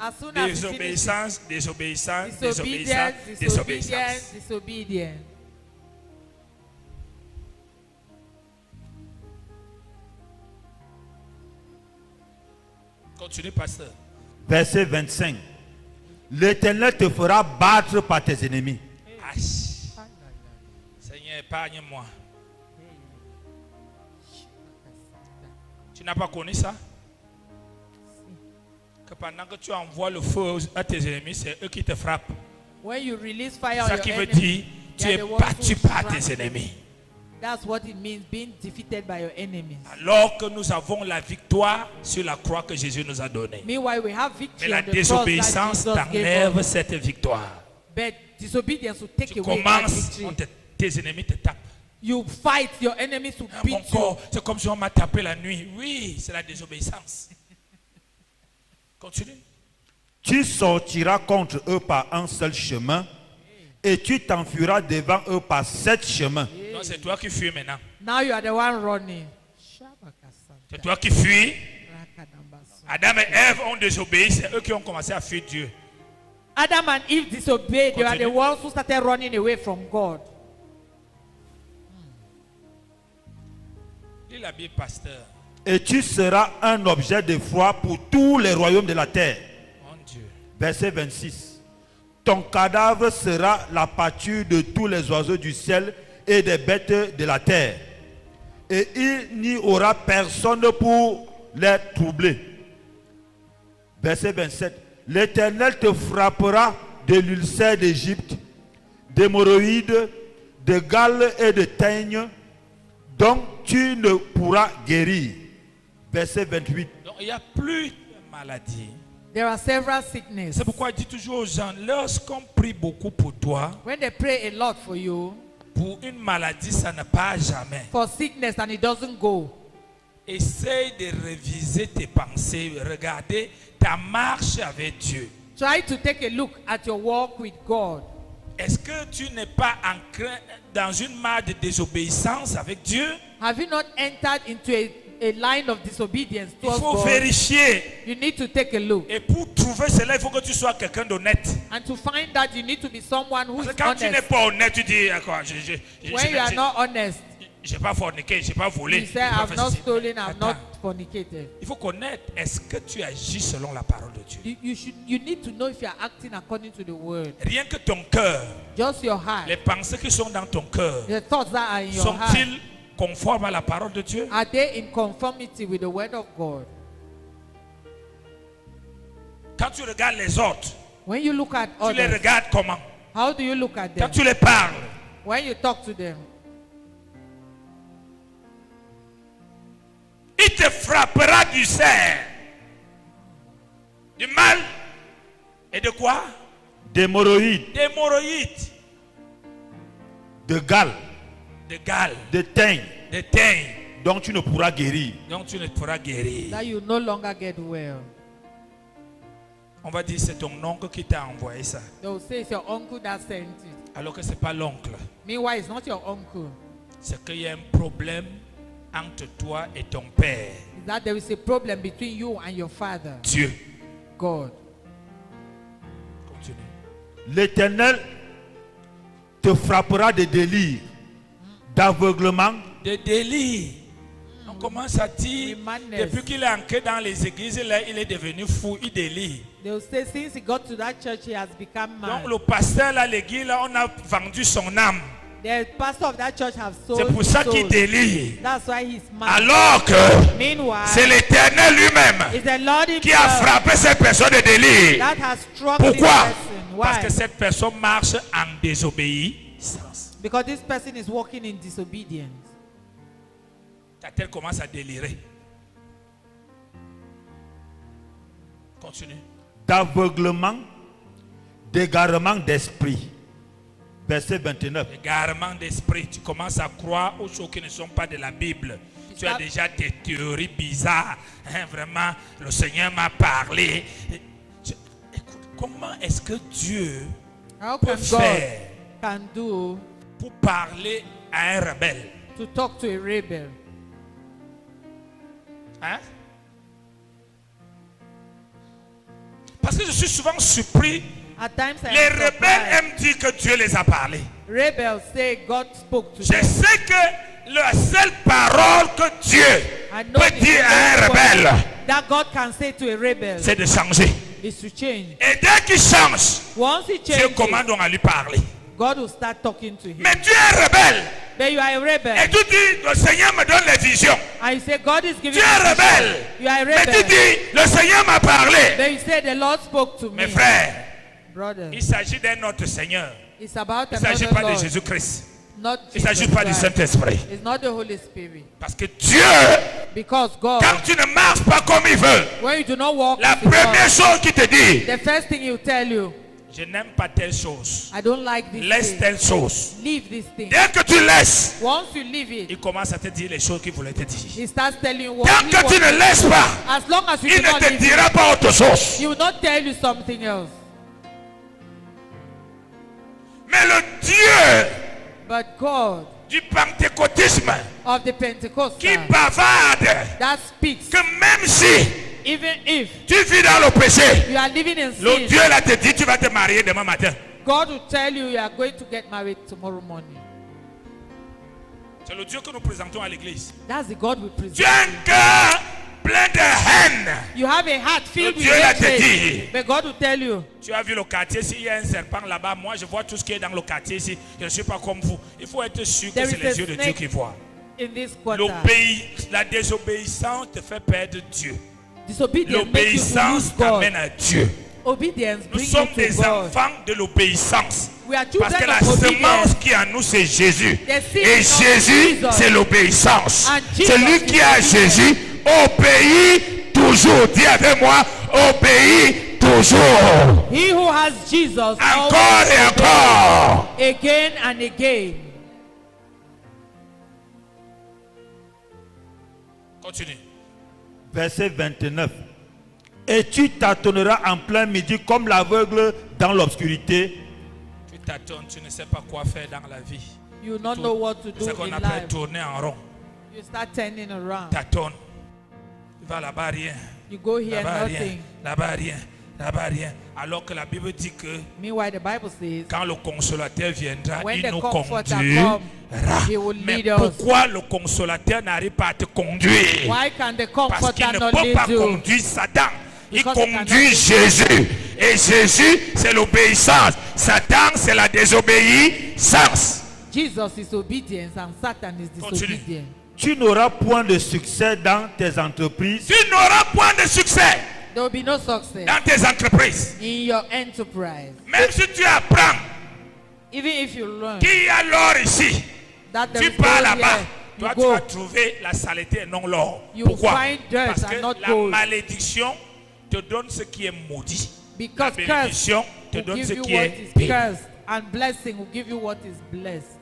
As soon as he finishes, désobéissance, désobéissance, disobedience, désobéissance, disobedience, désobéissance. disobedience. Continue, pasteur. Verset 25. L'Éternel te fera battre par tes ennemis. Aïe. Seigneur, épargne-moi. Tu n'as pas connu ça? Que pendant que tu envoies le feu à tes ennemis, c'est eux qui te frappent. When you release fire on Ça your qui veut enemy, dire, tu they es are the ones battu who par strike tes you. ennemis. That's what it means, being defeated by your enemies. Alors que nous avons la victoire sur la croix que Jésus nous a donnée. Meanwhile, we have Mais victory la on the cross that désobéissance Jesus gave t'enlève us. cette victoire. But disobedience will take Tu away that commences, victory. tes ennemis te tapent. You fight your enemies to Mon beat you. corps, c'est comme si on m'a tapé la nuit. Oui, c'est la désobéissance. Continue. Tu sortiras contre eux par un seul chemin et tu t'enfuiras devant eux par 7 chemins. Non, c'est toi qui fuis maintenant. Now you are the one running. C'est toi qui fuis. Adam et Ève ont désobéi, c'est eux qui ont commencé à fuir Dieu. Adam and Eve disobeyed. They are the Continue. ones who started running away from God. Lis la Bible, pasteur. Et tu seras un objet de foi pour tous les royaumes de la terre. Mon Dieu. Verset 26. Ton cadavre sera la pâture de tous les oiseaux du ciel et des bêtes de la terre. Et il n'y aura personne pour les troubler. Verset 27. L'Éternel te frappera de l'ulcère d'Égypte, d'hémorroïdes, de gales et de teignes, dont tu ne pourras guérir. Verset 28. Donc il n'y a plus de maladie. There are several sicknesses. C'est pourquoi il dit toujours aux gens, lorsqu'on prie beaucoup pour toi, When they pray a lot for you, pour une maladie, ça ne part jamais. for sickness, and it doesn't go, Essaye de réviser tes pensées, regarder ta marche avec Dieu. try to take a look at your walk with God. Est-ce que tu n'es pas ancré dans une marche de désobéissance avec Dieu? Have you not entered into a line of disobedience Il towards faut God? vérifier. You need to take a look. Et pour trouver cela, il faut que tu sois quelqu'un d'honnête. And to find that, you need to be someone who Parce is que quand tu n'es honest. pas honnête, tu dis, quoi, When you are not honest, j'ai pas forniqué, j'ai pas volé. you j'ai say, pas I've fait not ceci. stolen, I've Attends. not fornicated. Il faut connaître, est-ce que tu agis selon la parole de Dieu? You need to know if you are acting according to the word. Rien que ton cœur, Just your heart. les pensées qui sont dans ton cœur, The thoughts that are in your heart, sont-ils conformes à la parole de Dieu? are they in conformity with the word of God? Quand tu regardes les autres, When you look at tu les others, regardes comment? how do you look at Quand them? tu les parles, When you talk to them, il te frappera du cerf, du mal et de quoi? D'hémorroïdes, D'hémorroïdes, de gales, de gales, de teignes, de teignes, dont tu ne pourras guérir. donc tu ne pourras guérir. that you no longer get well. On va dire c'est ton oncle qui t'a envoyé ça, They will say it's your uncle that sent it. alors que c'est pas l'oncle. Meanwhile, it's not your uncle. C'est qu'il y a un problème entre toi et ton père, Is that there is a problem between you and your father, Dieu. God. Continue. L'Éternel te frappera de délire, d'aveuglement, De délire. On commence à dire, Oui, madness. depuis qu'il est ancré dans les églises, là, il est devenu fou, il délire. They will say since he got to that church, he has become mad. Donc le pasteur, là, l'église, là, on a vendu son âme. The pastor of that church has sold C'est pour his ça soul. qu'il délire. That's why he's mad. Alors que Meanwhile, c'est l'Éternel lui-même it's the Lord qui a himself frappé cette personne de délire. that has struck this Pourquoi? person. Parce Why? que cette personne marche en désobéissance. Because this person is walking in disobedience. Ta tête commence à délirer. Continue. d'aveuglement, d'égarement d'esprit. Verset 29. Égarement d'esprit. Tu commences à croire aux choses qui ne sont pas de la Bible. Tu as déjà des théories bizarres. Hein, vraiment, le Seigneur m'a parlé. Écoute, comment est-ce que Dieu How peut can God faire can do pour parler à un rebelle? to talk to a rebel? Hein? Parce que je suis souvent surpris. At times I Les am rebelles surprised. aiment dire que Dieu les a parlé. Rebels say God spoke to Je them. sais que la seule parole que Dieu I know peut the dire à un only rebelle, word that God can say to a rebel c'est de changer. is to change. Et dès qu'il change, Once he Dieu changes, commande donc à lui parler. God will start talking to him. Mais tu es rebelle. But you are a Et rebel. tu dis, le Seigneur me donne les visions. And you say, God is giving Tu es me vision. rebelle. You are a Mais tu rebel. dis, le Seigneur m'a parlé. But you say, the Lord spoke to Mes me. frères, Brother, il s'agit d'un autre Seigneur. it's about Il ne s'agit another pas de Lord, Jésus-Christ. not Il ne s'agit Jesus pas du Christ. Saint-Esprit. It's not the Holy Spirit. Parce que Dieu, Because God, quand tu ne marches pas comme il veut, when you do not walk la with God, première chose qu'il te dit, the first thing He will tell you, Je n'aime pas telle chose. I don't like this Laisse thing. telle chose. Leave this thing. Dès que tu laisses, Once you leave it, il commence à te dire les choses qu'il voulait te dire. he starts telling you what Tant he que tu wants. ne laisses pas, As long as you il do ne not te leave dira it, pas autre chose. he will not tell you something else. Mais le Dieu But God du pentecôtisme of the qui Pentecostal bavarde, that speaks, que même si even if tu vis dans le péché, you are living in le sin, Dieu là te dit tu vas te marier demain matin. God will tell you you are going to get married tomorrow morning. C'est le Dieu que nous présentons à l'église. That's the God we Tu present. as un cœur plein de haine. You have a heart filled Le with Dieu là te hatred, dit. but God will tell you, Tu as vu le quartier, s'il y a un serpent là-bas, moi je vois tout ce qui est dans le quartier ici. Je ne suis pas comme vous. Il faut être sûr que There c'est is a les yeux de Dieu snake qui voient. in this quarter. La désobéissance te fait perdre Dieu. Disobedience makes you to L'obéissance lose God. t'amène à Dieu. Obedience Nous brings sommes you des to God. enfants de l'obéissance. We are Parce que children la of semence obedience. qui est en nous, c'est Jésus. The seed Et of Jésus, Jesus. c'est l'obéissance. And Jesus Celui is qui a obedience. Jésus obéit toujours. Dis avec moi, obéit toujours. He who has Jesus Encore always et encore. again and again. Continue. Verset 29. Et tu tâtonneras en plein midi comme l'aveugle dans l'obscurité. Tu tâtonnes, tu ne sais pas quoi faire dans la vie. You will not know what to do C'est ce qu'on in appelle life. tourner en rond. You start turning around. Tâtonne. Tu vas là-bas, rien. You go here, Là-bas, rien. nothing. Là-bas, rien. Là-bas, rien. Alors que la Bible dit que Meanwhile, the Bible says, quand le consolateur viendra, when il the nous comforter conduira. comes, he will Mais lead us. pourquoi le consolateur n'arrive pas à te conduire? Why can the Parce qu'il comforter ne not peut lead pas you? conduire Satan. Il Because he conduit cannot- Jésus. Et Jésus, c'est l'obéissance. Satan, c'est la désobéissance. Jesus is obedience and Satan is Continue. disobedient. Tu n'auras point de succès dans tes entreprises. Tu n'auras point de succès There will be no success dans tes entreprises. in your enterprise. Même si tu apprends Even if you learn qu'il y a l'or ici, that there tu is pars gold là-bas. here, Toi, you tu go. vas trouver la saleté et non l'or. You Pourquoi? find dirt Parce and que not la gold. malédiction te donne ce qui est maudit. Because La curse bénédiction te will donne give ce you qui what est is béni. cursed, and blessing will give you what is blessed.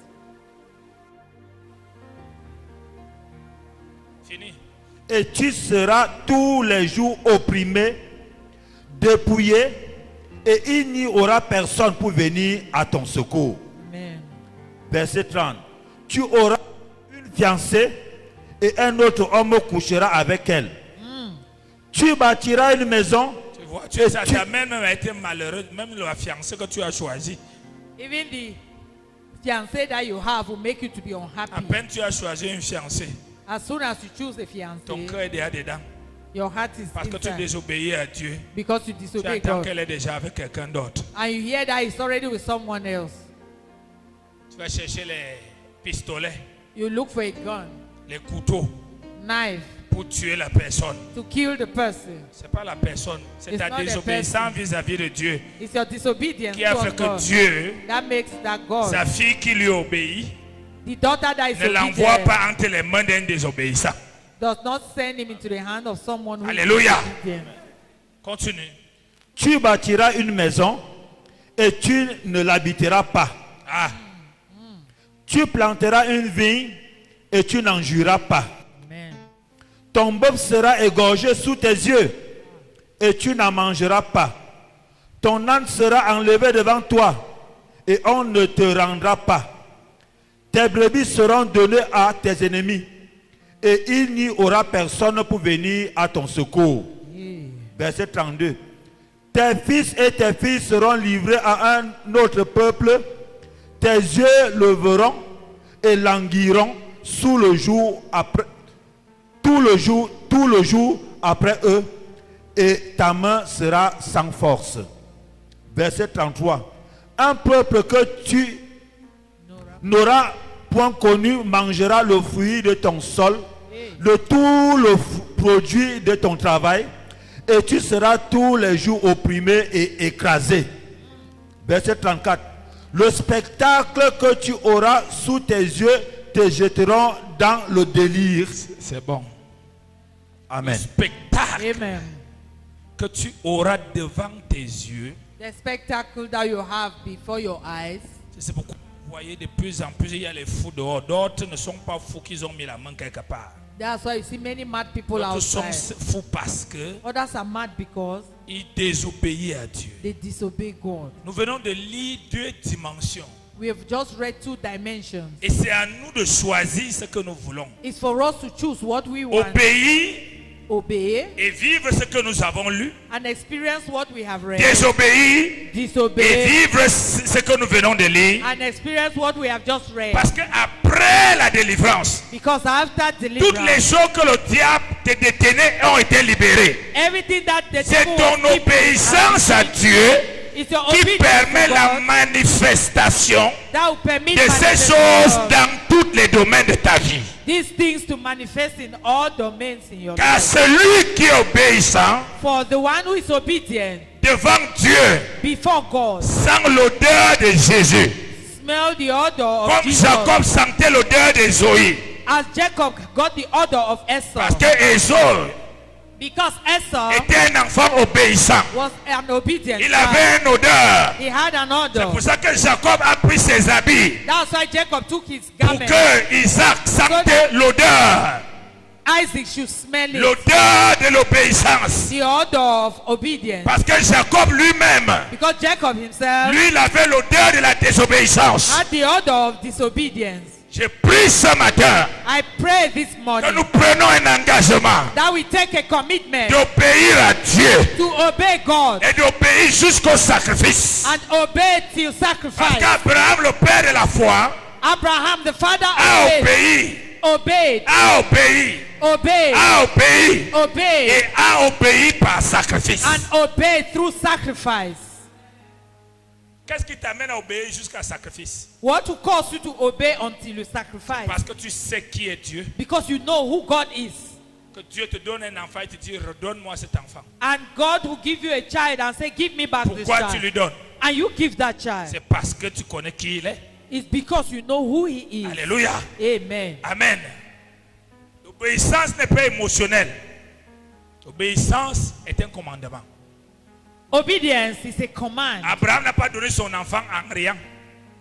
Fini. Et tu seras tous les jours opprimé, dépouillé, et il n'y aura personne pour venir à ton secours. Amen. Verset 30. Tu auras une fiancée et un autre homme couchera avec elle. Tu bâtiras une maison. Tu vois, Et ça tu- t'a même été malheureux, même la fiancée que tu as choisie. Even the fiancé that you have will make you to be À unhappy. peine tu as choisi une fiancée, As soon as you choose a ton fiancé, cœur est déjà dedans. your heart is Parce que tu inside désobéis à Dieu. because you Tu disobey attends God. qu'elle est déjà avec quelqu'un d'autre. And you hear that he's already with someone else. Tu vas chercher les pistolets, You look for a gun, les couteaux knife pour tuer la personne. to kill the person. Ce n'est pas la personne, c'est It's ta not the désobéissance vis-à-vis de Dieu It's your disobedience qui a fait toward que God Dieu, that makes that God, sa fille qui lui obéit, the daughter that is ne l'envoie obedient, pas entre les mains d'un désobéissant. does not send him into the hand of someone who Alléluia. is disobedient. Continue. Tu bâtiras une maison et tu ne l'habiteras pas. Ah, Tu planteras une vigne et tu n'en jouiras pas. Amen. Ton bœuf sera égorgé sous tes yeux et tu n'en mangeras pas. Ton âne sera enlevé devant toi et on ne te rendra pas. Tes brebis seront données à tes ennemis et il n'y aura personne pour venir à ton secours. Verset 32. Tes fils et tes filles seront livrés à un autre peuple. Tes yeux le verront et languiront sous le jour après, tout le jour après eux, et ta main sera sans force. Verset 33. Un peuple que tu n'auras point connu mangera le fruit de ton sol, de tout le produit de ton travail, et tu seras tous les jours opprimé et écrasé. Verset 34. Le spectacle que tu auras sous tes yeux te jetteront dans le délire. c'est bon. Le Amen. spectacle Amen. que tu auras devant tes yeux The spectacle that you have before your eyes. C'est pourquoi vous voyez de plus en plus, il y a les fous dehors. D'autres ne sont pas fous qu'ils ont mis la main quelque part. That's why you see many mad people D'autres sont outside. fous parce que Others are mad because ils désobéissent à Dieu. they disobey God. Nous venons de lire 2 dimensions. We have just read 2 dimensions. Et c'est à nous de choisir ce que nous voulons. It's for us to choose what we want. Obéir Obey et vivre ce que nous avons lu. and experience what we have read. Désobéir et Disobey vivre ce que nous venons de lire. and experience what we have just read. Parce qu'après la délivrance, Because after toutes les deliverance, choses que le diable te détenait ont été libérées. everything that the C'est devil ton was keeping obéissance à Dieu is your qui obedience permet to la God manifestation that will permit de ces manifestation choses of dans tous les domaines de ta vie. these things to manifest in all domains in your Car life. celui qui est obéissant For the one who is obedient devant Dieu before God, sent l'odeur de Jésus. smell the odor of Comme Jesus. Jacob sentait l'odeur de Zoé. As Jacob got the odor of Esau. Parce que Esau Because Esau était un enfant obéissant. was an obedient Il child. avait une odeur. He had an C'est odor. pour ça que Jacob a pris ses habits That's why Jacob took his pour garment. que Isaac sentait l'odeur. Isaac should smell it. L'odeur de l'obéissance. The odor of obedience. Parce que Jacob lui-même, Because Jacob himself lui, il avait l'odeur de la désobéissance. had the odor of disobedience. J'ai pris ce matin I pray this que morning nous prenons un engagement that we take a commitment d'obéir à Dieu to obey God et d'obéir jusqu'au sacrifice. and obey till Parce sacrifice. qu'Abraham, le père de la foi, Abraham, the father, a obeyed, obéi, obeyed, a obéi, obeyed, a obéi obeyed, et a obéi par sacrifice. and obeyed through sacrifice. Qu'est-ce qui t'amène à obéir jusqu'à sacrifice? What will cause you to obey until you sacrifice? Parce que tu sais qui est Dieu. Because you know who God is. Que Dieu te donne un enfant et te dit redonne-moi cet enfant. And God will give you a child and say, give me back this Pourquoi tu child. lui donnes? And you give that child. C'est parce que tu connais qui il est. It's because you know who he is. Alléluia. Amen. Amen. L'obéissance n'est pas émotionnelle. L'obéissance est un commandement. Obedience is a command. Abraham n'a pas donné son enfant en riant.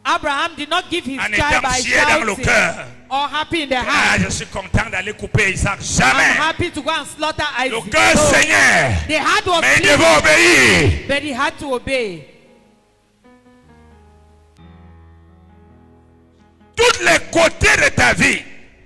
Abraham did not give his En child étant by fier dans le shouting cœur. or happy in the Ah, heart. je suis content d'aller couper Isaac. I'm Jamais. happy to go and slaughter Le Isaac. cœur No. saignait. The heart was Mais il clean, devait obéir. but he had to obey. Tous les côtés de ta vie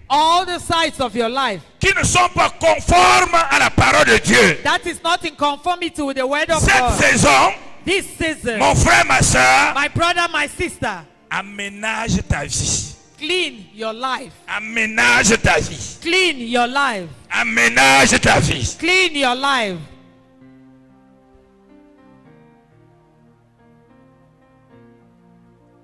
All the sides of your life qui ne sont pas conformes à la parole de Dieu. that is not in conformity with the word of Cette God. saison, This season, mon frère, ma soeur, my brother, my sister, aménage ta vie. clean your life. Aménage ta vie. Clean your life. Aménage ta vie. Clean your life.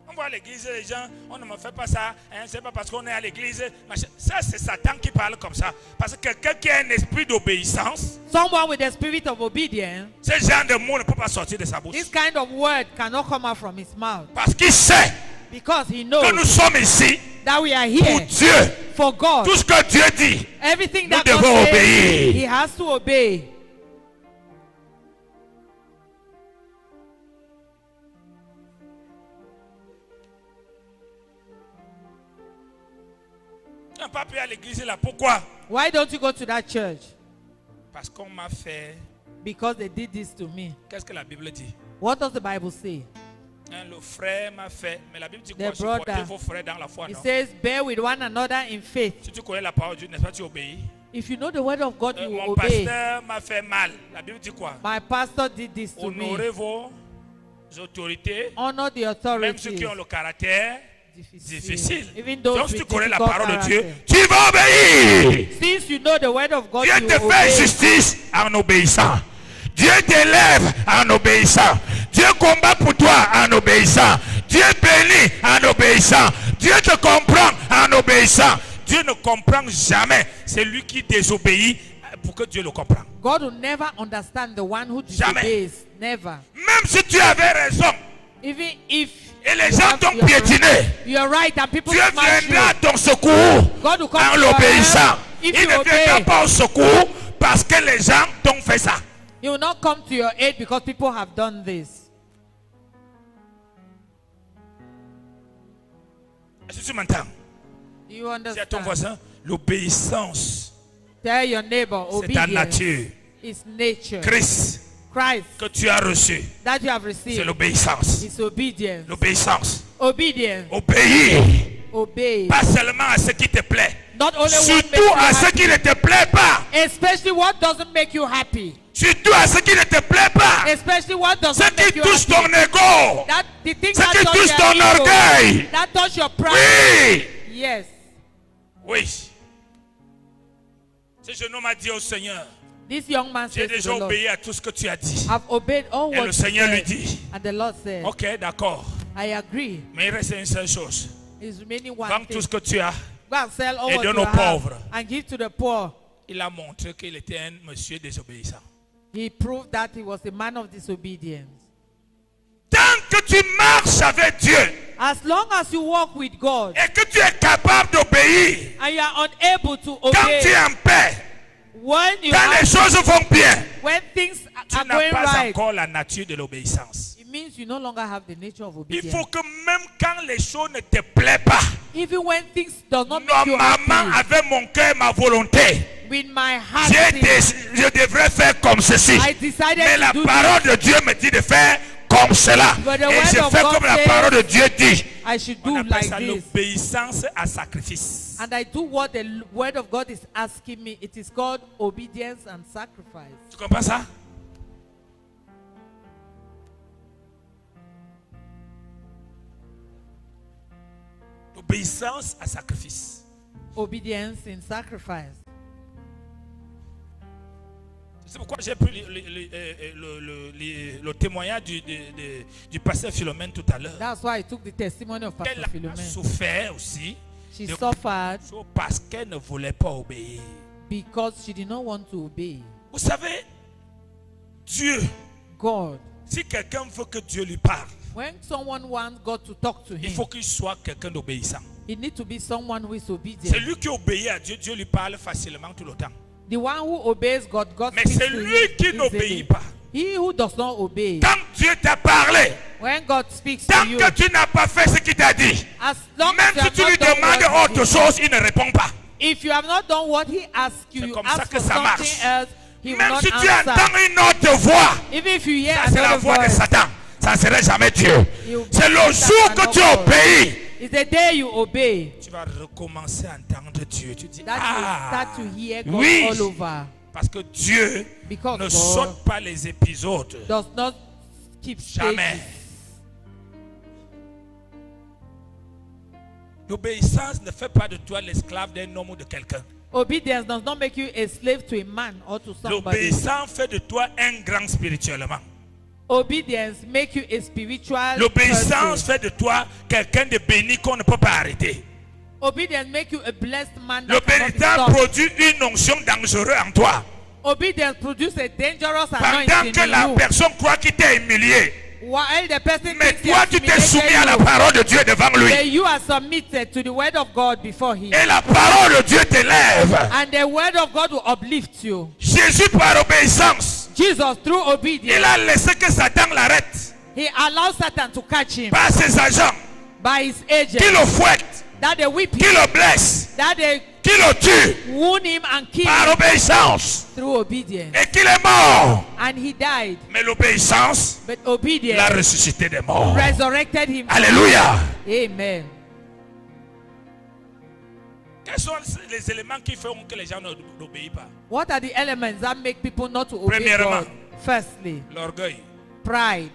On voit à l'église, les gens, on ne me fait pas ça, hein, c'est pas parce qu'on est à l'église. machin. Ça, c'est Satan qui parle comme ça. Parce que quelqu'un qui a un esprit d'obéissance, Someone with the spirit of obedience, ce genre de mot ne peut pas sortir de sa bouche. this kind of word cannot come out from his mouth. Parce qu'il sait Because he que knows nous sommes ici that we are pour here Dieu. for God. Tout ce que Dieu dit, Everything nous that God devons says, obéir. he has to obey. Tu n'as pas pu à l'église là. Pourquoi? Why don't you go to that church? Parce qu'on m'a fait. Because they did this to me. Qu'est-ce que la Bible dit? What does the Bible say? Hein, le frère m'a fait. Mais la Bible dit The quoi? Supportez brother. vos frères dans la foi, It non? says, bear with one another in faith. Si tu connais la parole de Dieu, n'est-ce pas, tu obéis? If you know the word of God, you will Mon obey. pasteur m'a fait mal. La Bible dit quoi? My pastor did this to me. Honorez vos autorités, Honor the même ceux qui authorities. ont le caractère difficile. Even those Donc si tu with connais la difficult parole de Dieu, character. tu vas obéir. Since you know the word of God, Dieu you te fait obey. justice en obéissant. Dieu t'élève en obéissant. Dieu combat pour toi en obéissant. Dieu bénit en obéissant. Dieu te comprend en obéissant. Dieu ne comprend jamais celui qui désobéit pour que Dieu le comprenne. God will never understand the one who Jamais. disobeys. Never. Même si tu avais raison Even if et les you gens have t'ont your piétiné, right, you're right and people Dieu smash viendra à you. ton secours God will come en to your l'obéissant. help Il if you ne viendra obey. pas au secours parce que les gens t'ont fait ça. He will not come to your aid because people have done this. Est-ce que tu m'entends? You Dis à ton understand? voisin, l'obéissance, Tell your neighbor, c'est ta obedience nature. is nature. Christ Christ que tu as reçu, that you have c'est received l'obéissance. is obedience. L'obéissance. Obedience. Obéir. Obey. Pas seulement à ce qui te plaît. Not only what makes Surtout you à ce happy, qui ne te plaît pas. especially what doesn't make you happy. Surtout à ce qui ne te plaît pas. Especially what Ce doesn't make qui you touche happy. ton ego. That the things Ce that qui touch touche your ton ego, orgueil. that touch your pride. Oui. Yes. Oui. Ce jeune homme a dit au Seigneur, This young man j'ai says to déjà the Lord, obéi à tout ce que tu as dit. I've obeyed all Et what le you Seigneur lui said. dit, And the Lord said, ok, d'accord. I agree. Mais il reste une seule chose. It's remaining one Vends thing. tout ce que tu as. Go and sell all Et what donne you aux have pauvres. and give to the poor. Il a montré qu'il était un monsieur désobéissant. He proved that he was a man of disobedience. Tant que tu marches avec Dieu As long as you walk with God et que tu es capable d'obéir, and you are unable to quand tu obey, es en paix, when you quand les have, choses vont bien, when things tu are n'as going pas right, encore la nature de l'obéissance. it means you no longer have the nature of Il obedience. faut que même quand les choses ne te plaisent pas, Even when things do not make you normalement happy, avec mon cœur, ma volonté, with my heart, je devrais faire comme ceci. I decided Mais to la do parole de Dieu me dit de faire comme cela. But the Et word je of fais God comme la says, parole de Dieu dit. I should On do appelle like ça this. l'obéissance à sacrifice. And I do what the word of God is asking me. It is called obedience and sacrifice. Tu comprends ça? L'obéissance à sacrifice. Obedience in sacrifice. C'est pourquoi j'ai pris le témoignage du pasteur Philomène tout à l'heure. That's why I took the testimony of Elle Pastor a Philomene. souffert aussi She de- suffered parce qu'elle ne voulait pas obéir. because she did not want to obey Vous savez, Dieu, God. si quelqu'un veut que Dieu lui parle, When someone wants God to talk to il him, faut qu'il soit quelqu'un d'obéissant. it needs to be someone who is obedient. C'est lui qui obéit à Dieu, Dieu lui parle facilement tout le temps. The one who obeys God, God Mais speaks c'est to lui him qui easily. n'obéit pas. He who does not obey, Quand Dieu t'a parlé, when God speaks to tant you, que tu n'as pas fait ce qu'il t'a dit, as long même as you si have tu lui not done demandes what he autre did, chose, il ne répond pas. if you have not done what he asked you, C'est you comme ça ask que for ça something marche. else, he will Même not si tu answer. entends une autre voix, Even if you hear ça c'est la another voix de voice, Satan. Ça ne serait jamais Dieu. you C'est le that jour que cannot tu God. obéis. It's the day you obey Tu vas recommencer à entendre Dieu. Tu dis, that you start to hear God oui. all over. Parce que Dieu Because ne God saute pas les épisodes. does not keep Jamais. stages. L'obéissance ne fait pas de toi l'esclave d'un homme ou de quelqu'un. Obedience does not make you a slave to a man or to somebody. L'obéissance fait de toi un grand spirituellement. Obedience make you a spiritual L'obéissance person. fait de toi quelqu'un de béni qu'on ne peut pas arrêter. Obedience make you a blessed man that cannot be L'obéissance stopped. produit une onction dangereuse en toi. Obedience produce a dangerous Pendant anointing que in la you. personne croit qu'il t'a humilié. While the person Mais thinks he toi, has tu t'es humiliated soumis à la you, parole de Dieu devant lui. then you are submitted to the word of God before him. Et la parole de Dieu t'élève. And the word of God will uplift you. Jésus, par obéissance, Jesus, through il obedience, a laissé que Satan l'arrête. he allows Satan to catch him Par ses agents, by his qui agent. le fouettent, That they whip qui him, le blessent, that they qui le tuent. wound him and kill Par him obéissance. through obedience. Et qu'il est mort. And he died. Mais l'obéissance But l'a obedience ressuscité des morts. resurrected him. Alléluia. Amen. Quels sont les éléments qui feront que les gens n'obéissent pas? What are the elements that make people not to obey Premièrement. God? Firstly, L'orgueil. pride.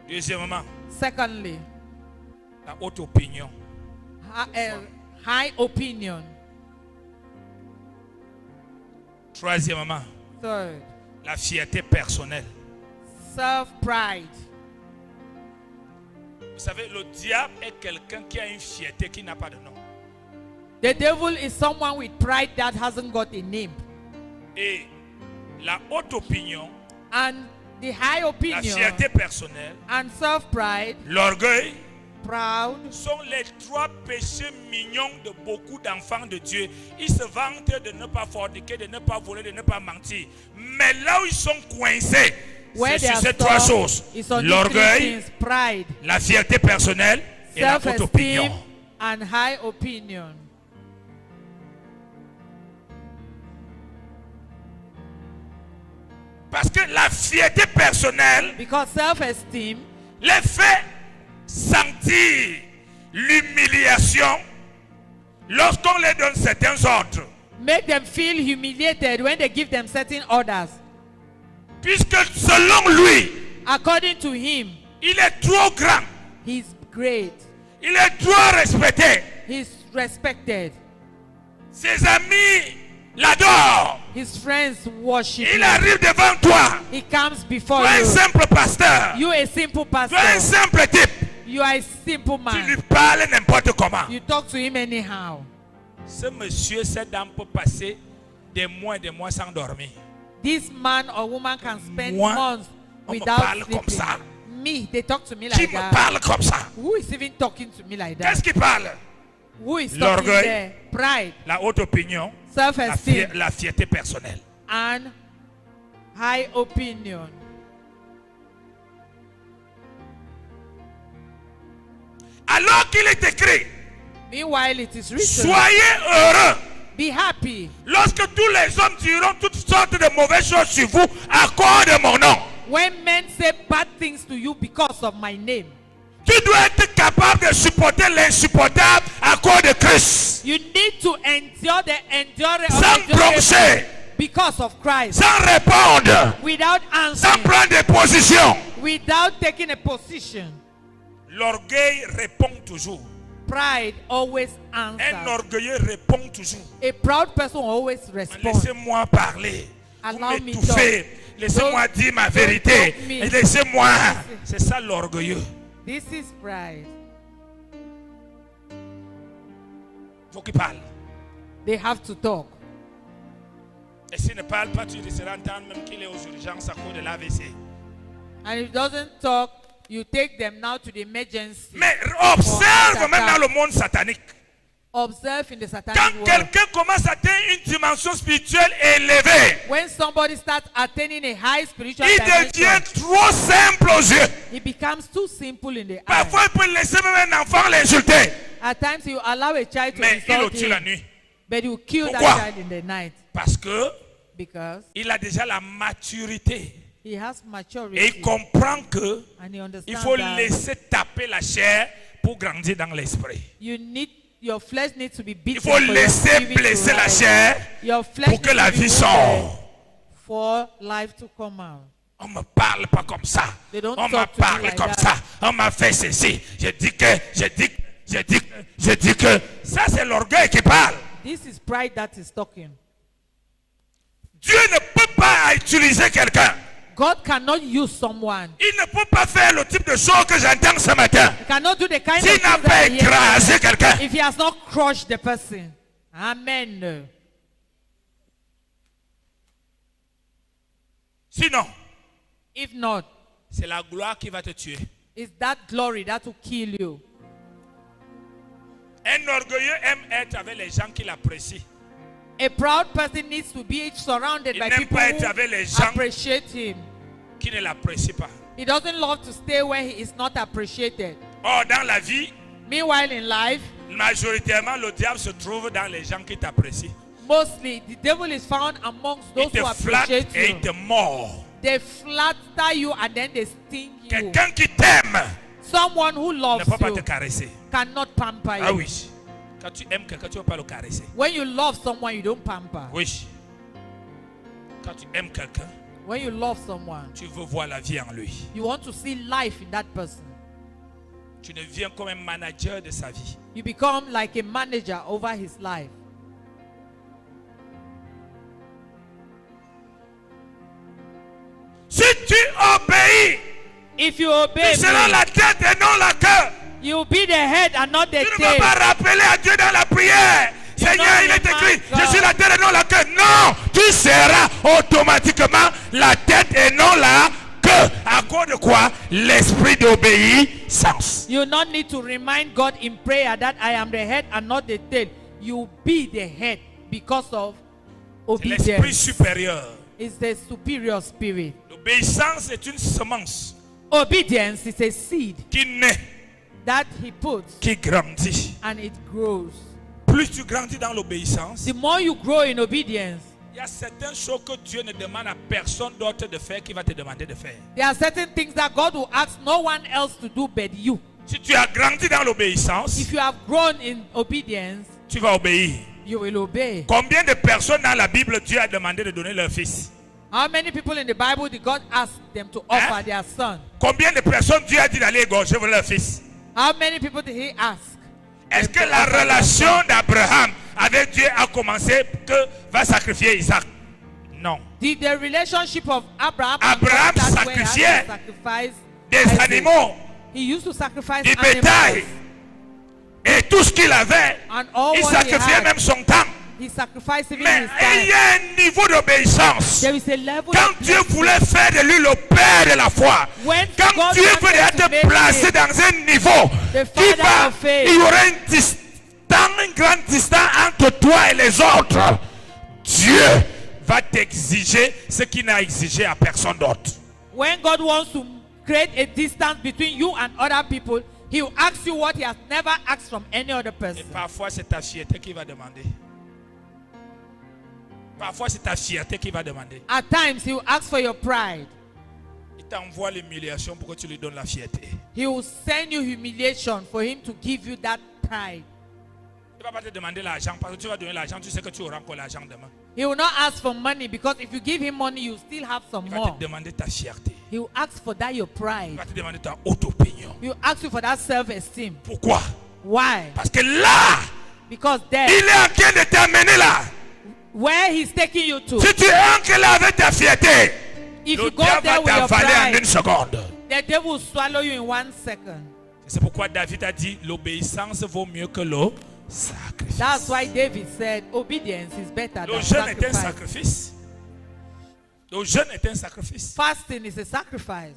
Deuxièmement, Secondly, la haute opinion. high opinion. Troisièmement, Third, la fierté personnelle. self-pride. Vous savez, le diable est quelqu'un qui a une fierté qui n'a pas de nom. The devil is someone with pride that hasn't got a name. Et la haute opinion, And the high la opinion fierté personnelle, and self-pride, l'orgueil, proud, sont les trois péchés mignons de beaucoup d'enfants de Dieu. Ils se vantent de ne pas forniquer, de ne pas voler, de ne pas mentir. Mais là où ils sont coincés, Where C'est they sur are ces trois stored choses. is on these three L'orgueil, things: pride, la fierté personnelle et la haute self-esteem, opinion. and high opinion. Parce que la fierté personnelle Because self-esteem les fait sentir l'humiliation lorsqu'on leur donne certains ordres. make them feel humiliated when they give them certain orders. Puisque selon lui, According to him, il est trop grand, he's great. il est trop respecté. He's respected. Ses amis l'adorent. His friends worship Il him. arrive devant toi. He comes before Toi un you. simple pasteur. You a simple Toi un pastor. simple type. You are a simple Tu lui man. parles n'importe comment. You talk to him anyhow. Ce monsieur, cette dame peut passer des mois et des mois sans dormir. This man or woman can spend Moi, months on me without parle comme sleeping. ça. Me, they talk to me Qui like me that. parle comme ça? Who is even talking to me like that? Qu'est-ce qu'il parle? Who is talking L'orgueil. there? Pride, La haute opinion, self-esteem, la fierté personnelle. and high opinion. Alors qu'il est écrit, Meanwhile, it is written, soyez heureux be happy lorsque tous les hommes diront toutes sortes de mauvaises choses sur vous à cause de mon nom. when men say bad things to you because of my name. Tu dois être capable de supporter l'insupportable à cause de Christ. You need to endure the Sans broncher, because of Christ, sans répondre, without sans answering, prendre des positions. without taking a position. L'orgueil répond toujours. Pride always Un answers. orgueilleux répond toujours. A proud person always responds. Laissez-moi parler. Vous Allow me m'étouffez. Laissez-moi Don't- dire ma don't vérité. talk me. Et laissez-moi. C'est ça l'orgueilleux. This is pride. Il faut qu'il parle. They have to talk. Et s'il ne parle pas, tu risqueras d'entendre même qu'il est aux urgences à cause de l'AVC. And if it doesn't talk, you take them now to the emergency. Mais observe même dans le monde satanique. Observe in the satanic Quand world. quelqu'un commence à atteindre une dimension spirituelle élevée, When somebody starts attaining a high spiritual il dimension, devient trop simple aux yeux. it becomes too simple in the eye. Parfois, il peut laisser même un enfant l'insulter. At times, you allow a child to Mais il le insult tue la him, nuit. but you kill that Pourquoi? child in the night Parce que because il a déjà la maturité. he has Et il maturity comprend que and he il understands faut that laisser taper la chair pour grandir dans l'esprit. your flesh needs to be Il beaten faut for your laisser spirit to blesser la rise. chair Your flesh pour que needs la to be vie wounded sorte. for life to come out. On me parle pas comme ça. They don't On m'a talk to me parlé like comme that. ça. On m'a fait ceci. Je dis que. Ça, c'est l'orgueil qui parle. This is pride that is talking. Dieu ne peut pas utiliser quelqu'un. God cannot use someone. Il ne peut pas faire le type de choses que j'entends ce matin. He cannot do the kind of S'il things n'a that pas I hear écrasé quelqu'un. if he has not crushed the person. Amen. Sinon, If not, c'est la gloire qui va te tuer. it's that glory that will kill you. Un orgueilleux aime être avec les gens qui l'apprécient. A proud person needs to be surrounded Il by n'aime people pas être avec les gens who appreciate him. qui ne l'apprécient pas. He doesn't love to stay where he is not appreciated. Or, dans la vie, Meanwhile, in life, majoritairement, le diable se trouve dans les gens qui t'apprécient. mostly the devil is found amongst Il those te who flatte appreciate et you. il te mord. They flatter you and then they sting you. Quelqu'un qui t'aime Someone who ne loves peut pas te you caresser. cannot pamper you. Ah oui. Quand tu aimes quelqu'un, tu ne peux pas le caresser. When you love someone, you don't pamper. Oui. Quand tu aimes quelqu'un, When you love someone, tu veux voir la vie en lui. you want to see life in that person. Tu deviens comme un manager de sa vie. You become like a manager over his life. Si tu obéis, If you obey tu seras me, la tête et non la queue. you will be the head and not the Tu ne vas tail. pas rappeler à Dieu dans la prière. Seigneur, il est écrit, je suis la tête et non la queue. Non, tu seras automatiquement la tête et non la queue. À cause de quoi? L'esprit d'obéissance. You not need to remind God in prayer that I am the head and not the tail. You be the head because of C'est l'esprit obedience. supérieur. is the superior spirit. L'obéissance est une semence Obedience is a seed qui naît, that he puts qui grandit. and it grows. Plus tu grandis dans l'obéissance, The more you grow in obedience, il y a certaines choses que Dieu ne demande à personne d'autre de faire qui va te demander de faire. there are certain things that God will ask no one else to do but you. Si tu as grandi dans l'obéissance, If you have grown in obedience, tu vas obéir. you will obey. Combien de personnes dans la Bible Dieu a demandé de donner leur fils? How many people in the Bible did God ask them to offer their son? Combien de personnes Dieu a dit d'aller égorger leur fils? How many people did he ask? Est-ce que la relation d'Abraham avec Dieu a commencé que va sacrifier Isaac? Non. Did the relationship of Abraham Abraham start where he had sacrifiait to sacrifice Des Isaac? animaux, He used to sacrifice du animals bétail et tout ce qu'il avait. and all Il what he sacrifiait had. même son temps. He sacrificed even Mais his il y time. a un niveau d'obéissance. There is a level Quand of Dieu blessing. voulait faire de lui le père de la foi, When quand God Dieu wanted veut to make être placé him dans un niveau the qui father va, of faith, il y aura une grande distance entre toi et les autres. Dieu va t'exiger ce qu'il n'a exigé à personne d'autre. when God wants to create a distance between you and other people, he will ask you what he has never asked from any other Et person. parfois c'est ta fierté qui va demander. Parfois c'est ta fierté qui va demander. At times, he will ask for your pride. Il t'envoie l'humiliation pour que tu lui donnes la fierté. He will send you humiliation for him to give you that pride. Il ne va pas te demander l'argent parce que tu vas donner l'argent, tu sais que tu auras encore l'argent demain. He will not ask for money because if you give him money, you still have some Il va more. te demander ta fierté. He will ask for that your Il pride. va te demander ta haute opinion. He will ask you for that self-esteem. Pourquoi? Why? Parce que là, Because there, il est en train de t'amener là. where he's taking you to, Si tu entres là avec ta fierté, if le you go diable there va with your t'avaler en une pride, seconde. the devil will swallow you in 1 second. C'est pourquoi David a dit l'obéissance vaut mieux que le sacrifice. That's why David said obedience is better Le than jeûne est un sacrifice. sacrifice. Le jeûne est un sacrifice. Fasting is a sacrifice.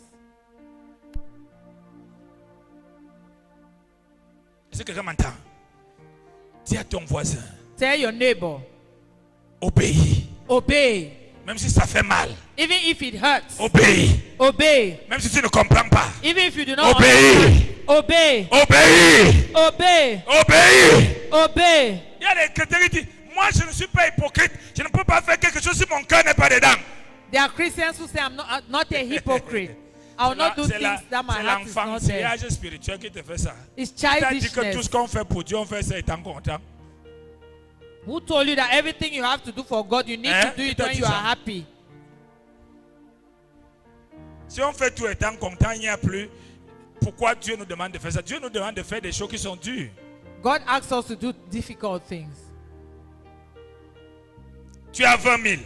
Est-ce que quelqu'un m'entend? Dis à ton voisin, Tell your neighbor, obéis. obey. Même si ça fait mal, Even if it hurts, obéis. obey. Même si tu ne comprends pas, Even if you do not obéis. understand, obey. Obéis. Obey. Obéis. Obey. Il y a des chrétiens qui disent, moi je ne suis pas hypocrite, je ne peux pas faire quelque chose si mon cœur n'est pas dedans. There are Christians who say I'm not a hypocrite. I will not do C'est things that my c'est heart is not there. l'enfant spirituel qui te fait ça. It's Il t'a dit que tout childishness. ce qu'on fait pour Dieu, on fait ça étant content. Who told you that everything you have to do for God, you need Eh? to do it Qui t'a when dit you ça? are happy? Si on fait tout étant content, il n'y a plus. Pourquoi Dieu nous demande de faire ça? Dieu nous demande de faire des choses qui sont dures. God asks us to do difficult things. Tu as 20 000.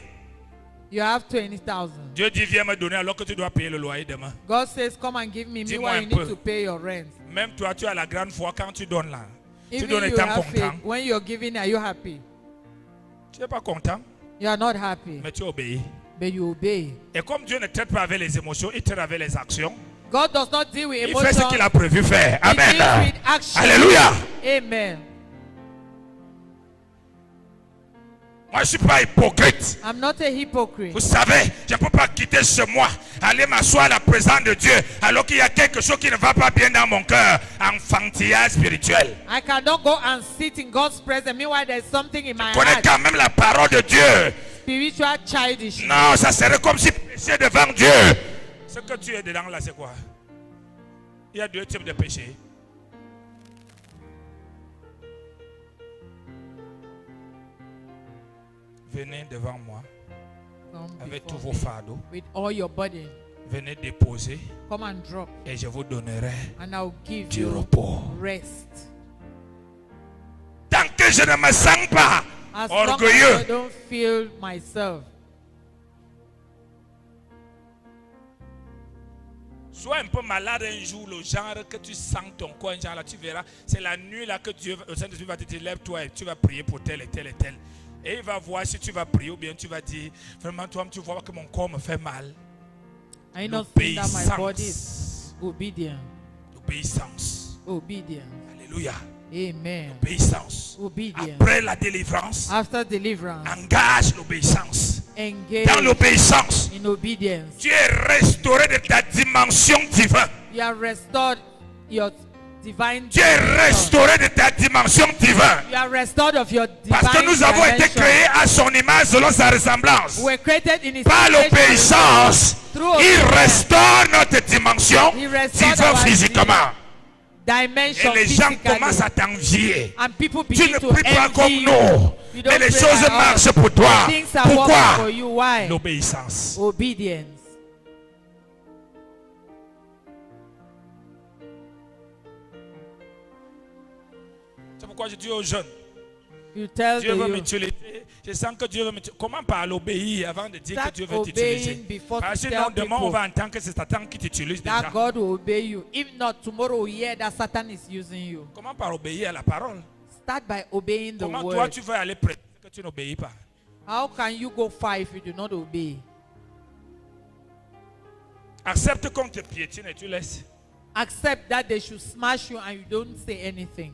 You have 20,000. Dieu dit, viens me donner alors que tu dois payer le loyer demain. God says, come and give me. Dis-moi Meanwhile, un you peu. need to pay your rent. Même toi, tu as la grande foi quand tu donnes là. Tu Even donnes you étant have content. faith. When you're giving, are you happy? Tu n'es pas content, You are not happy, mais tu obéis. but you obey. Et comme Dieu ne traite pas avec les émotions, il traite avec les actions. God does not deal with Il fait ce emotions. qu'il a prévu faire. He Amen. deals with action. Alléluia. Amen. Moi, je ne suis pas hypocrite. I'm not a hypocrite. Vous savez, je ne peux pas quitter chez moi, aller m'asseoir à la présence de Dieu, alors qu'il y a quelque chose qui ne va pas bien dans mon cœur. Enfantillage spirituel. I cannot go and sit in God's presence. Meanwhile, there's something in my Je connais heart. quand même la parole de Dieu. Spiritual childish. Non, ça serait comme si péché devant Dieu. Ce que tu es dedans là, c'est quoi? Il y a deux types de péchés. Venez devant moi Come avec before tous vos me fardeaux. with all your burden. Venez déposer Come and drop, et je vous donnerai and I'll give du you repos. rest. Tant que je ne me sens pas As long as I orgueilleux, don't feel myself. sois un peu malade un jour, le genre que tu sens ton corps, genre là, tu verras, c'est la nuit là que Dieu, le Saint-Esprit va te dire, lève-toi et tu vas prier pour tel et tel et tel. Et il va voir si tu vas prier ou bien tu vas dire, vraiment toi tu vois que mon corps me fait mal. I not think that my body L'obéissance. is obedient. L'obéissance. Obedient. Alléluia. Amen. Obéissance. Obedience. Après la délivrance, After deliverance, engage l'obéissance. Engage dans l'obéissance, in obedience. tu es restauré de ta dimension divine. You are restored your divine Tu es dimension. restauré de ta dimension divine. You are restored of your divine Parce que nous avons été dimension. créés à son image selon sa ressemblance. We were created in his Par image and l'obéissance, Through il obedience. restaure notre dimension He restored divine our physiquement. dimension Et les gens physically. commencent à t'envier. And people Tu begin ne to pries pas envy comme you. nous. You Mais don't les pray choses like marchent us. pour toi. Things are working for Pourquoi? you. Why? L'obéissance. Obedience. C'est pourquoi je dis aux jeunes, You tell Dieu the veut youth, m'utiliser. Je sens que Dieu veut m'utiliser. Comment par l'obéir avant de dire Start que Dieu veut obeying t'utiliser? before Parce to que tell sinon, demain, on people va entendre que c'est Satan qui t'utilise déjà. that God will obey you. If not, tomorrow we hear that Satan is using you. Comment par obéir à la parole? Start by obeying the Comment toi, word. tu veux aller prêcher que tu n'obéis pas? How can you go far if you do not obey? Accepte qu'on te piétine et tu laisses. Accept that they should smash you and you don't say anything.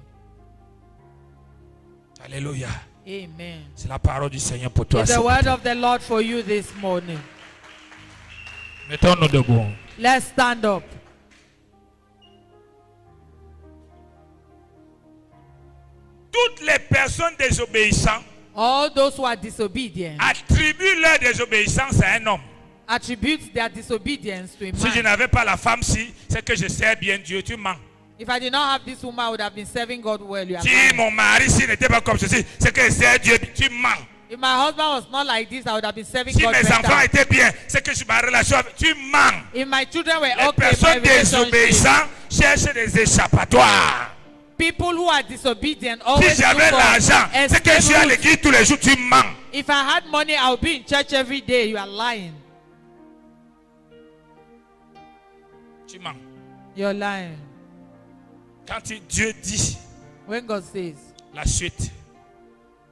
Alléluia. Amen. C'est la parole du Seigneur pour toi. It's the ce word matin. of the Lord for you this morning. Mettons-nous debout. Let's stand up. Toutes les personnes désobéissantes All those who are disobedient attribuent leur désobéissance à un homme. attribute their disobedience to a Si je man. n'avais pas la femme-ci, c'est que je sers bien Dieu, tu mens. If I did not have this woman, I would have been serving God well. You are Si lying. mon mari-ci n'était pas comme ceci, c'est que je sers Dieu, tu mens. If my husband was not like this, I would have been serving Si God mes enfants better. étaient bien, c'est que je suis ma relation avec, tu mens. If my children were Les okay, my personnes relationship. désobéissantes cherchent des échappatoires. People who are disobedient Si always j'avais look for l'argent, c'est que je suis à escape routes. l'église tous les jours, tu mens. If I had money, I would be in church every day. You are lying. Tu mens. You're lying. Quand Dieu dit When God says, la suite,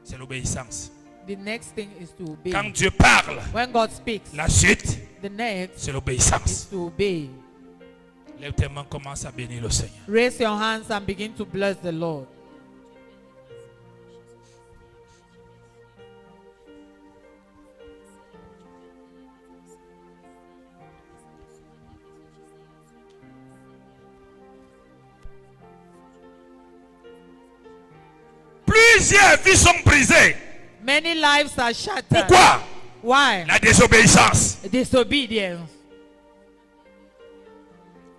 c'est l'obéissance. the next thing is to obey. Quand Dieu parle, When God speaks, la suite, the next c'est is l'obéissance. to obey. Lève tes mains, commence à bénir le Seigneur. Raise your hands and begin to bless the Lord. Plusieurs vies sont brisées. Many lives are shattered. Pourquoi? Why? La désobéissance. Disobedience.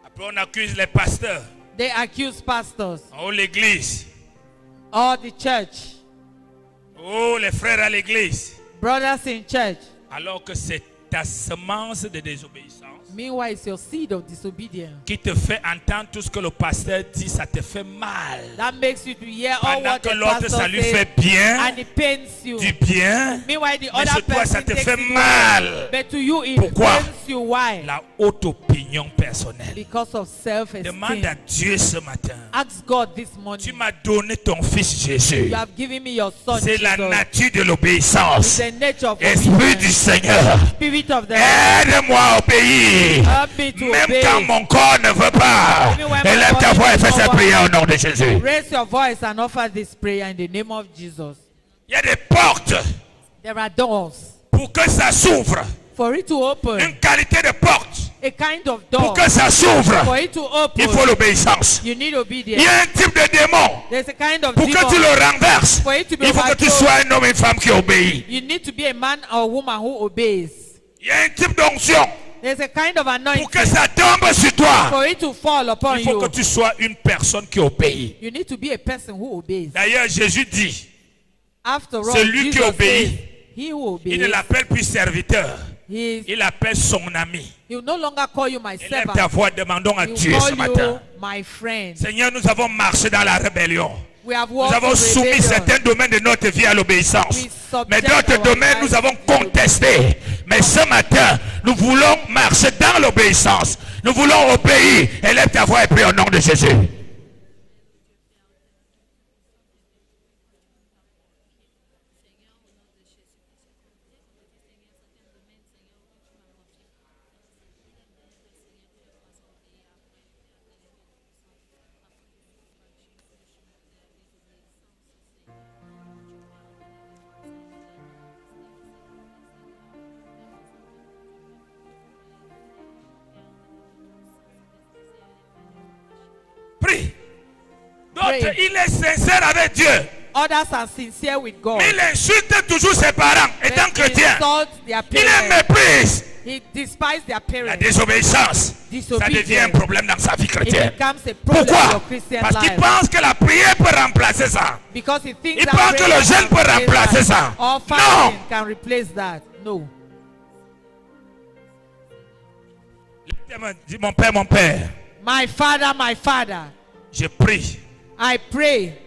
Après, on accuse les pasteurs. They accuse pastors Oh, l'église. or the church, Oh, les frères à l'église. brothers in church. Alors que c'est ta semence de désobéissance Meanwhile, it's your seed of disobedience qui te fait entendre tout ce que le pasteur dit, ça te fait mal. that makes you to hear all Pendant what que the l'autre, pastor ça lui says, fait bien, and it pains you. du bien. Meanwhile, the Mais other sur toi, ça person te takes fait it mal. well. But to you, it Pourquoi? pains you. Why? La haute opinion personnelle. Because of Demande à self-esteem. Dieu ce matin. Ask God this Tu morning. m'as donné ton fils Jésus. You have given me your son. C'est la Jesus. nature de It's l'obéissance. the nature of Esprit du obedience. Seigneur, Spirit of the Lord. aide-moi à obéir. Help me to Même obey. quand mon corps ne veut pas. Even when my Élève ta body voix et does fais not cette want. prière au nom de Jésus. Raise your voice and offer this prayer in the name of Jesus. Il y a des portes There are doors. pour que ça s'ouvre. For it to open, Une qualité de porte. a kind of Pour door. que ça s'ouvre, For it to il faut open, l'obéissance. you need Il obedience. y a un type de démon. There's a kind of Pour que tu demon. le renverses, For it to be il faut que tu overthrown, sois un homme et une femme qui obéit. you need to be a man or a woman who obeys. Il y a un type d'onction. There's a kind of Pour anointing. que ça tombe sur toi, For it to fall upon il faut que you, tu sois une personne qui obéit. you need to be a person who obeys. D'ailleurs, Jésus dit, After all, celui qui Jesus obéit, says, he who il ne obeys, l'appelle plus serviteur, he il l'appelle son ami. will no longer call you my Élève ta servant. voix, demandons à He will Dieu ce call you matin. my friend. Seigneur, nous avons marché dans la rébellion. We have Nous walked avons in soumis rebellion. certains domaines de notre vie à l'obéissance. We subject Mais d'autres our domaines, lives nous avons to contesté. Mais ce matin, nous voulons marcher dans l'obéissance. Nous voulons obéir. Élève ta voix et prie au nom de Jésus. in. Il est sincère avec Dieu. Others are sincere with God. Mais il insulte toujours ses parents, étant They chrétien. insult their Il les parents. méprise. He despises their La parents. désobéissance, ça devient un problème dans sa vie It chrétienne. becomes a problem in Pourquoi? your Christian Parce qu'il life. pense que la prière peut remplacer ça. Because he thinks Il that pense que prayer le jeûne can peut remplacer ça. Or Non. fasting can replace that. No. Dis mon père, My father, je prie I pray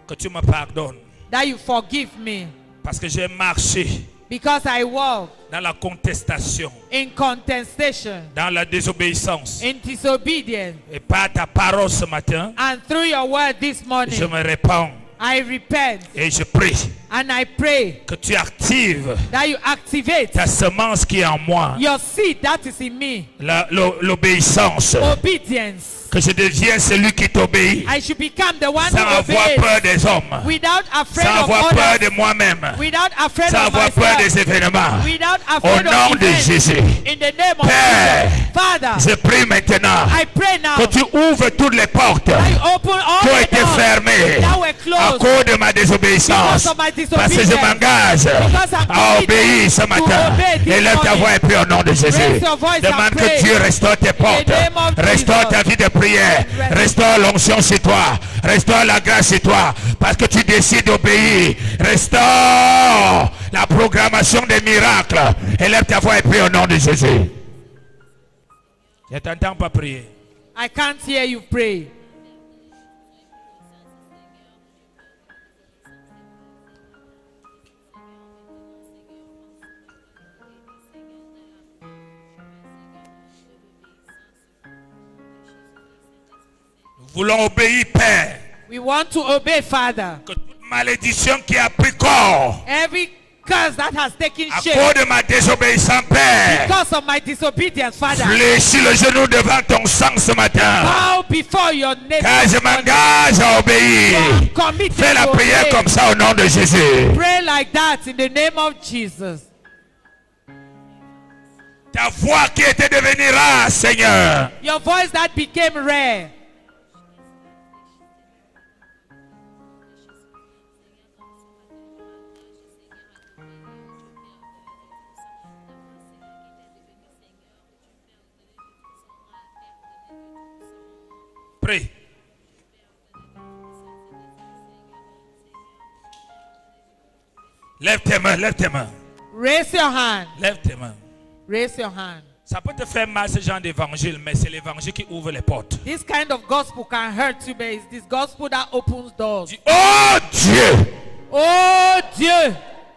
que tu me pardonnes. that you forgive me Parce que j'ai marché because I walk dans la contestation, in contestation, dans la désobéissance. in disobedience, Et par ta parole ce matin, and through your word this je morning, me répands I repent et je prie and I pray que tu actives that you activate ta semence qui est en moi, your seed that is in me, l'obéissance, obedience. que je devienne celui qui t'obéit, I should become the one sans who avoir obeys peur des hommes, without afraid sans of avoir peur others, de moi-même, without afraid sans of avoir peur myself, des événements. without Au afraid nom of de events. Jésus, In the name of Père, Jesus. Father, je prie maintenant I pray now que tu ouvres toutes les portes that you open all qui ont the été doors fermées that were à closed cause de ma désobéissance. because of my Parce que je disobedience. m'engage Because I'm à committed obéir ce to matin. obey this Élève ta morning. voix et prie au nom de Jésus. Raise your voice and Demande pray. que Dieu restaure tes portes. name of Restaure Jesus. ta vie de prière. Restaure l'onction sur toi. Restaure la grâce sur toi. Parce que tu décides d'obéir. Restaure la programmation des miracles. Élève ta voix et prie au nom de Jésus. Je t'entends pas prier. I can't hear you pray. Nous voulons obéir, Père. We want to obey, Father. Que toute malédiction qui a pris corps Every curse that has taken à shape cause de ma désobéissance, Père, because of my disobedience, Father, fléchis le genou devant ton sang ce matin. bow before your name. Car je m'engage à obéir. Committed Fais la to prière obey. comme ça au nom de Jésus. Pray like that in the name of Jesus. Ta voix qui était devenue rare, Seigneur. Your voice that became rare. Prie. Lève tes mains, lève tes mains. Raise your hand. Lève tes mains. Raise your hand. Ça peut te faire mal ce genre d'évangile, mais c'est l'évangile qui ouvre les portes. This kind of gospel can hurt you, but it's this gospel that opens doors. Dis, oh Dieu, Oh Dieu,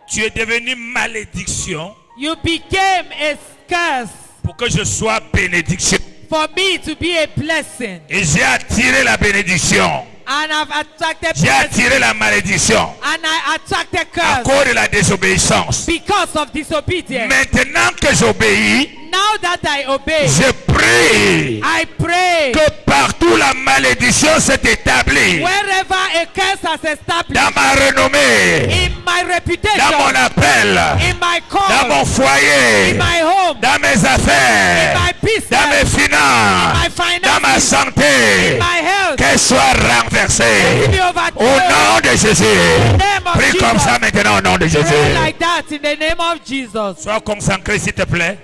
tu es devenu malédiction you became a curse pour que je sois bénédiction. for me to be a blessing. Et j'ai attiré la bénédiction. And I've attracted J'ai blessing. attiré la malédiction And I attracted à curse cause de la désobéissance. because of disobedience. Maintenant que j'obéis, Now that I obey, je prie I pray que partout la malédiction s'est établie wherever a curse has dans established ma renommée, in my dans reputation, mon appel, in my dans mon call, foyer, in my home, dans mes affaires, in my dans mes business, finances, in my finances, dans ma santé, my health, qu'elle soit renversée be au overthrown. nom de Jésus. Name of Prie comme Jesus. ça maintenant au nom de Pray Jésus. like that in the name of Jesus. Sois consacré s'il te plaît.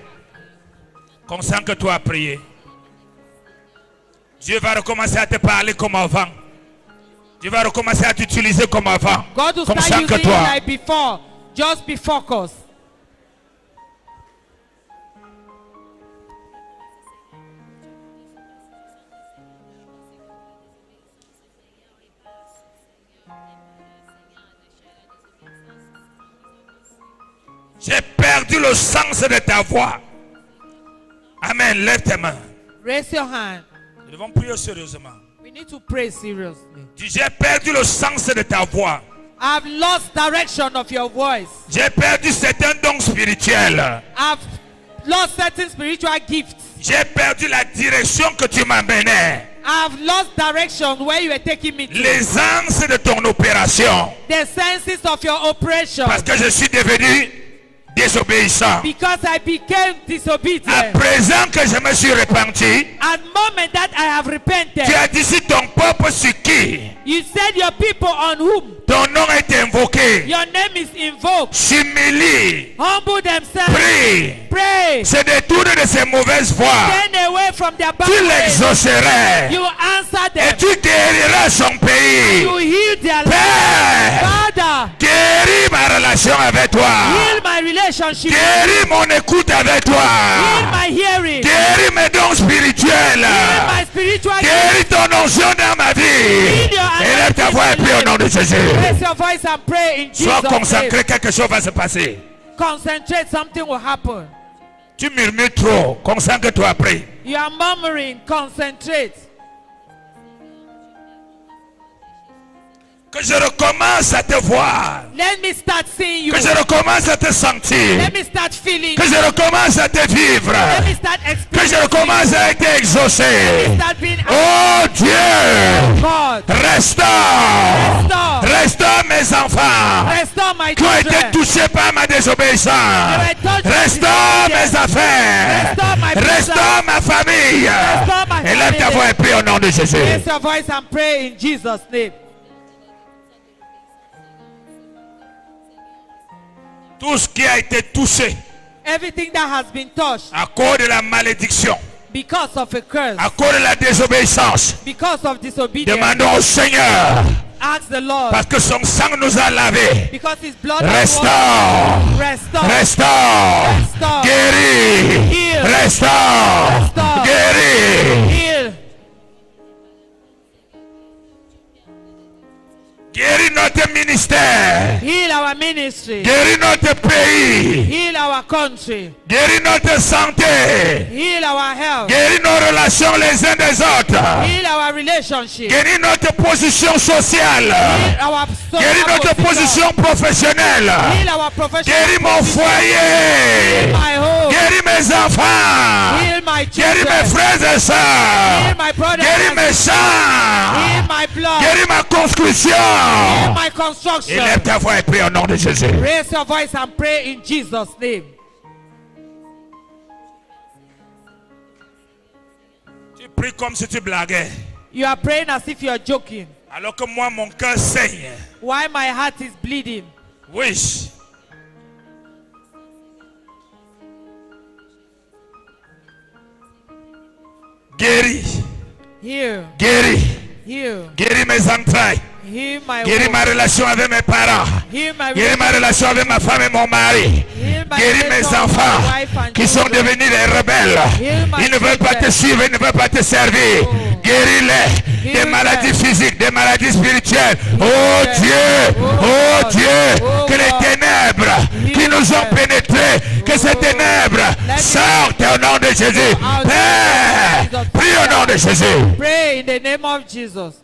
Consacre-toi à prier. Dieu va recommencer à te parler comme avant. Dieu va recommencer à t'utiliser comme avant. God will start using you Consacre-toi. like before. Just be focused. J'ai perdu le sens de ta voix. Amen. Lève tes mains. Raise your hand. Nous devons prier sérieusement. We need to pray seriously. Dis, j'ai perdu le sens de ta voix. I've lost direction of your voice. J'ai perdu certains dons spirituels. I've lost certain spiritual gifts. J'ai perdu la direction que tu m'amenais. I've lost direction where you were taking me to. L'aisance de ton opération. The senses of your operation. Parce que je suis devenu désobéissant. because I became À disobedient. présent que je me suis repenti, At moment that I have repented, tu as dit si ton peuple sur qui you said your people on whom ton nom est invoqué, your name is invoked, s'humilie, humble themselves, prie, pray, se détourne de ses mauvaises voies, turn away from their bad tu ways. l'exaucerais You answer et them. tu guériras son pays. You heal their life. Père, Father, guéris ma relation avec toi. heal my relationship. Guéris mon écoute avec toi. Heal my hearing. Guéris mes dons spirituels. Heal my spiritual gift. Guéris ton onction dans ma vie. Élève ta voix et prie au nom de Jésus. Raise your voice and pray in Sois Jesus' consacré, name. quelque chose va se passer. Concentrate, something will happen. Tu murmures trop, consacre-toi après. You are murmuring, concentrate. Que je recommence à te voir. Let me start seeing you. Que je recommence à te sentir. Let me start feeling Que you. je recommence à te vivre. Let me start Que je experiencing recommence à être exaucé. Let me start being Oh Dieu, God. restaure. Restaure mes enfants Restore my qui ont été children. touchés par ma désobéissance. They were touched by Restaure disobedience. mes affaires. Restore my business. Restaure ma famille. Restore my Élève ta family. voix et prie au nom de Jésus. Raise your voice and pray in Jesus' name. Tout ce qui a été touché Everything that has been touched à cause de la malédiction, because of a curse, à cause de la désobéissance, because of disobedience, demandons au Seigneur, ask the Lord. parce que son sang nous a lavés. Because his blood has Restaure, washed. Restore. restaure, Restore. guéris, Heal. restaure, Restore. guéris, Heal. guéris notre ministère, Heal our ministry. guéris notre pays, Heal our country. guéris notre santé, Heal our health. guéris nos relations les uns des autres, Heal our relationship. guéris notre position sociale, Heal our guéris notre position professionnelle, Heal our professional guéris mon position. foyer, My home. guéris mes enfants, Heal my guéris mes children. frères et sœurs, Heal my brothers guéris and mes sisters. champs, Heal my blood. guéris ma construction. Heal my construction. Élève ta voix et prie au nom de Jésus. Raise your voice and pray in Jesus' name. Tu pries comme si tu blaguais. You are praying as if you are joking. Alors que moi, mon cœur saigne. Why my heart is bleeding? Oui. Guéris, Heal. guéris, Heal. guéris mes entrailles. Heal my Guéris womb. ma relation avec mes parents. Heal my Guéris ma relation avec ma femme et mon mari. Heal my Guéris mes relation with enfants my wife and qui sont children. devenus des rebelles. Heal my Ils ne veulent pas te children. suivre, ils ne veulent pas te servir. Guéris-les des Heal maladies them. physiques, des maladies spirituelles. Oh them. Dieu, Oh oh God. Dieu, Oh que les God. ténèbres qui Heal nous ont them. pénétrés, que ces Oh. ténèbres Let me- sortent au nom de Jésus. Out. Père, prie au nom de Jésus. Pray in the name of Jesus.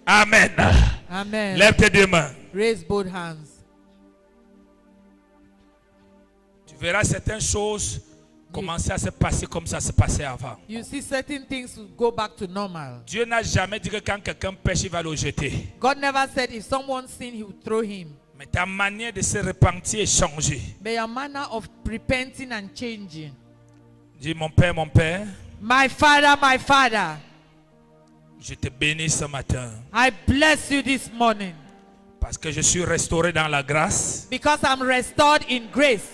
Amen. Amen. Lève tes deux mains. Raise both hands. Tu verras certaines choses commencer à se passer comme ça se passait avant. You see certain things will go back to normal. Dieu n'a jamais dit que quand quelqu'un pêche, il va le jeter. God never said if someone sinned, he would throw him. Mais ta manière de se repentir est changée. But your manner of repenting and changing. Dis mon Père, My Father, je te bénis ce matin. I bless you this morning. Parce que je suis restauré dans la grâce, Because I'm restored in grace,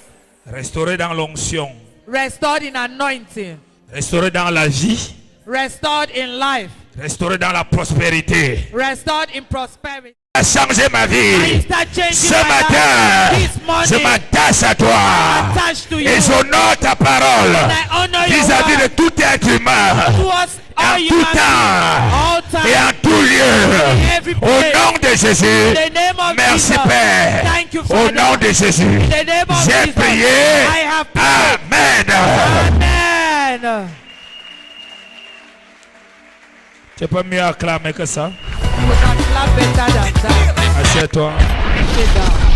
restauré dans l'onction, restored in anointing, restauré dans la vie, restored in life, restauré dans la prospérité. restored in prosperity. A changé ma And vie. you start changing Ce my matin, life. This je morning, m'attache à toi attached to you. et j'honore ta parole And I honor your vis-à-vis de word tout être humain, towards all en human tout beings, temps all et en time. tout lieu. every Au place. nom de Jésus, In the name of merci Jesus. Père. Thank you, Au Father. nom de Jésus, In the name of j'ai Jesus, prié. I have prayed. Amen. Amen. Tu peux mieux acclamer que ça. You can clap better than that. Assieds-toi. Sit down.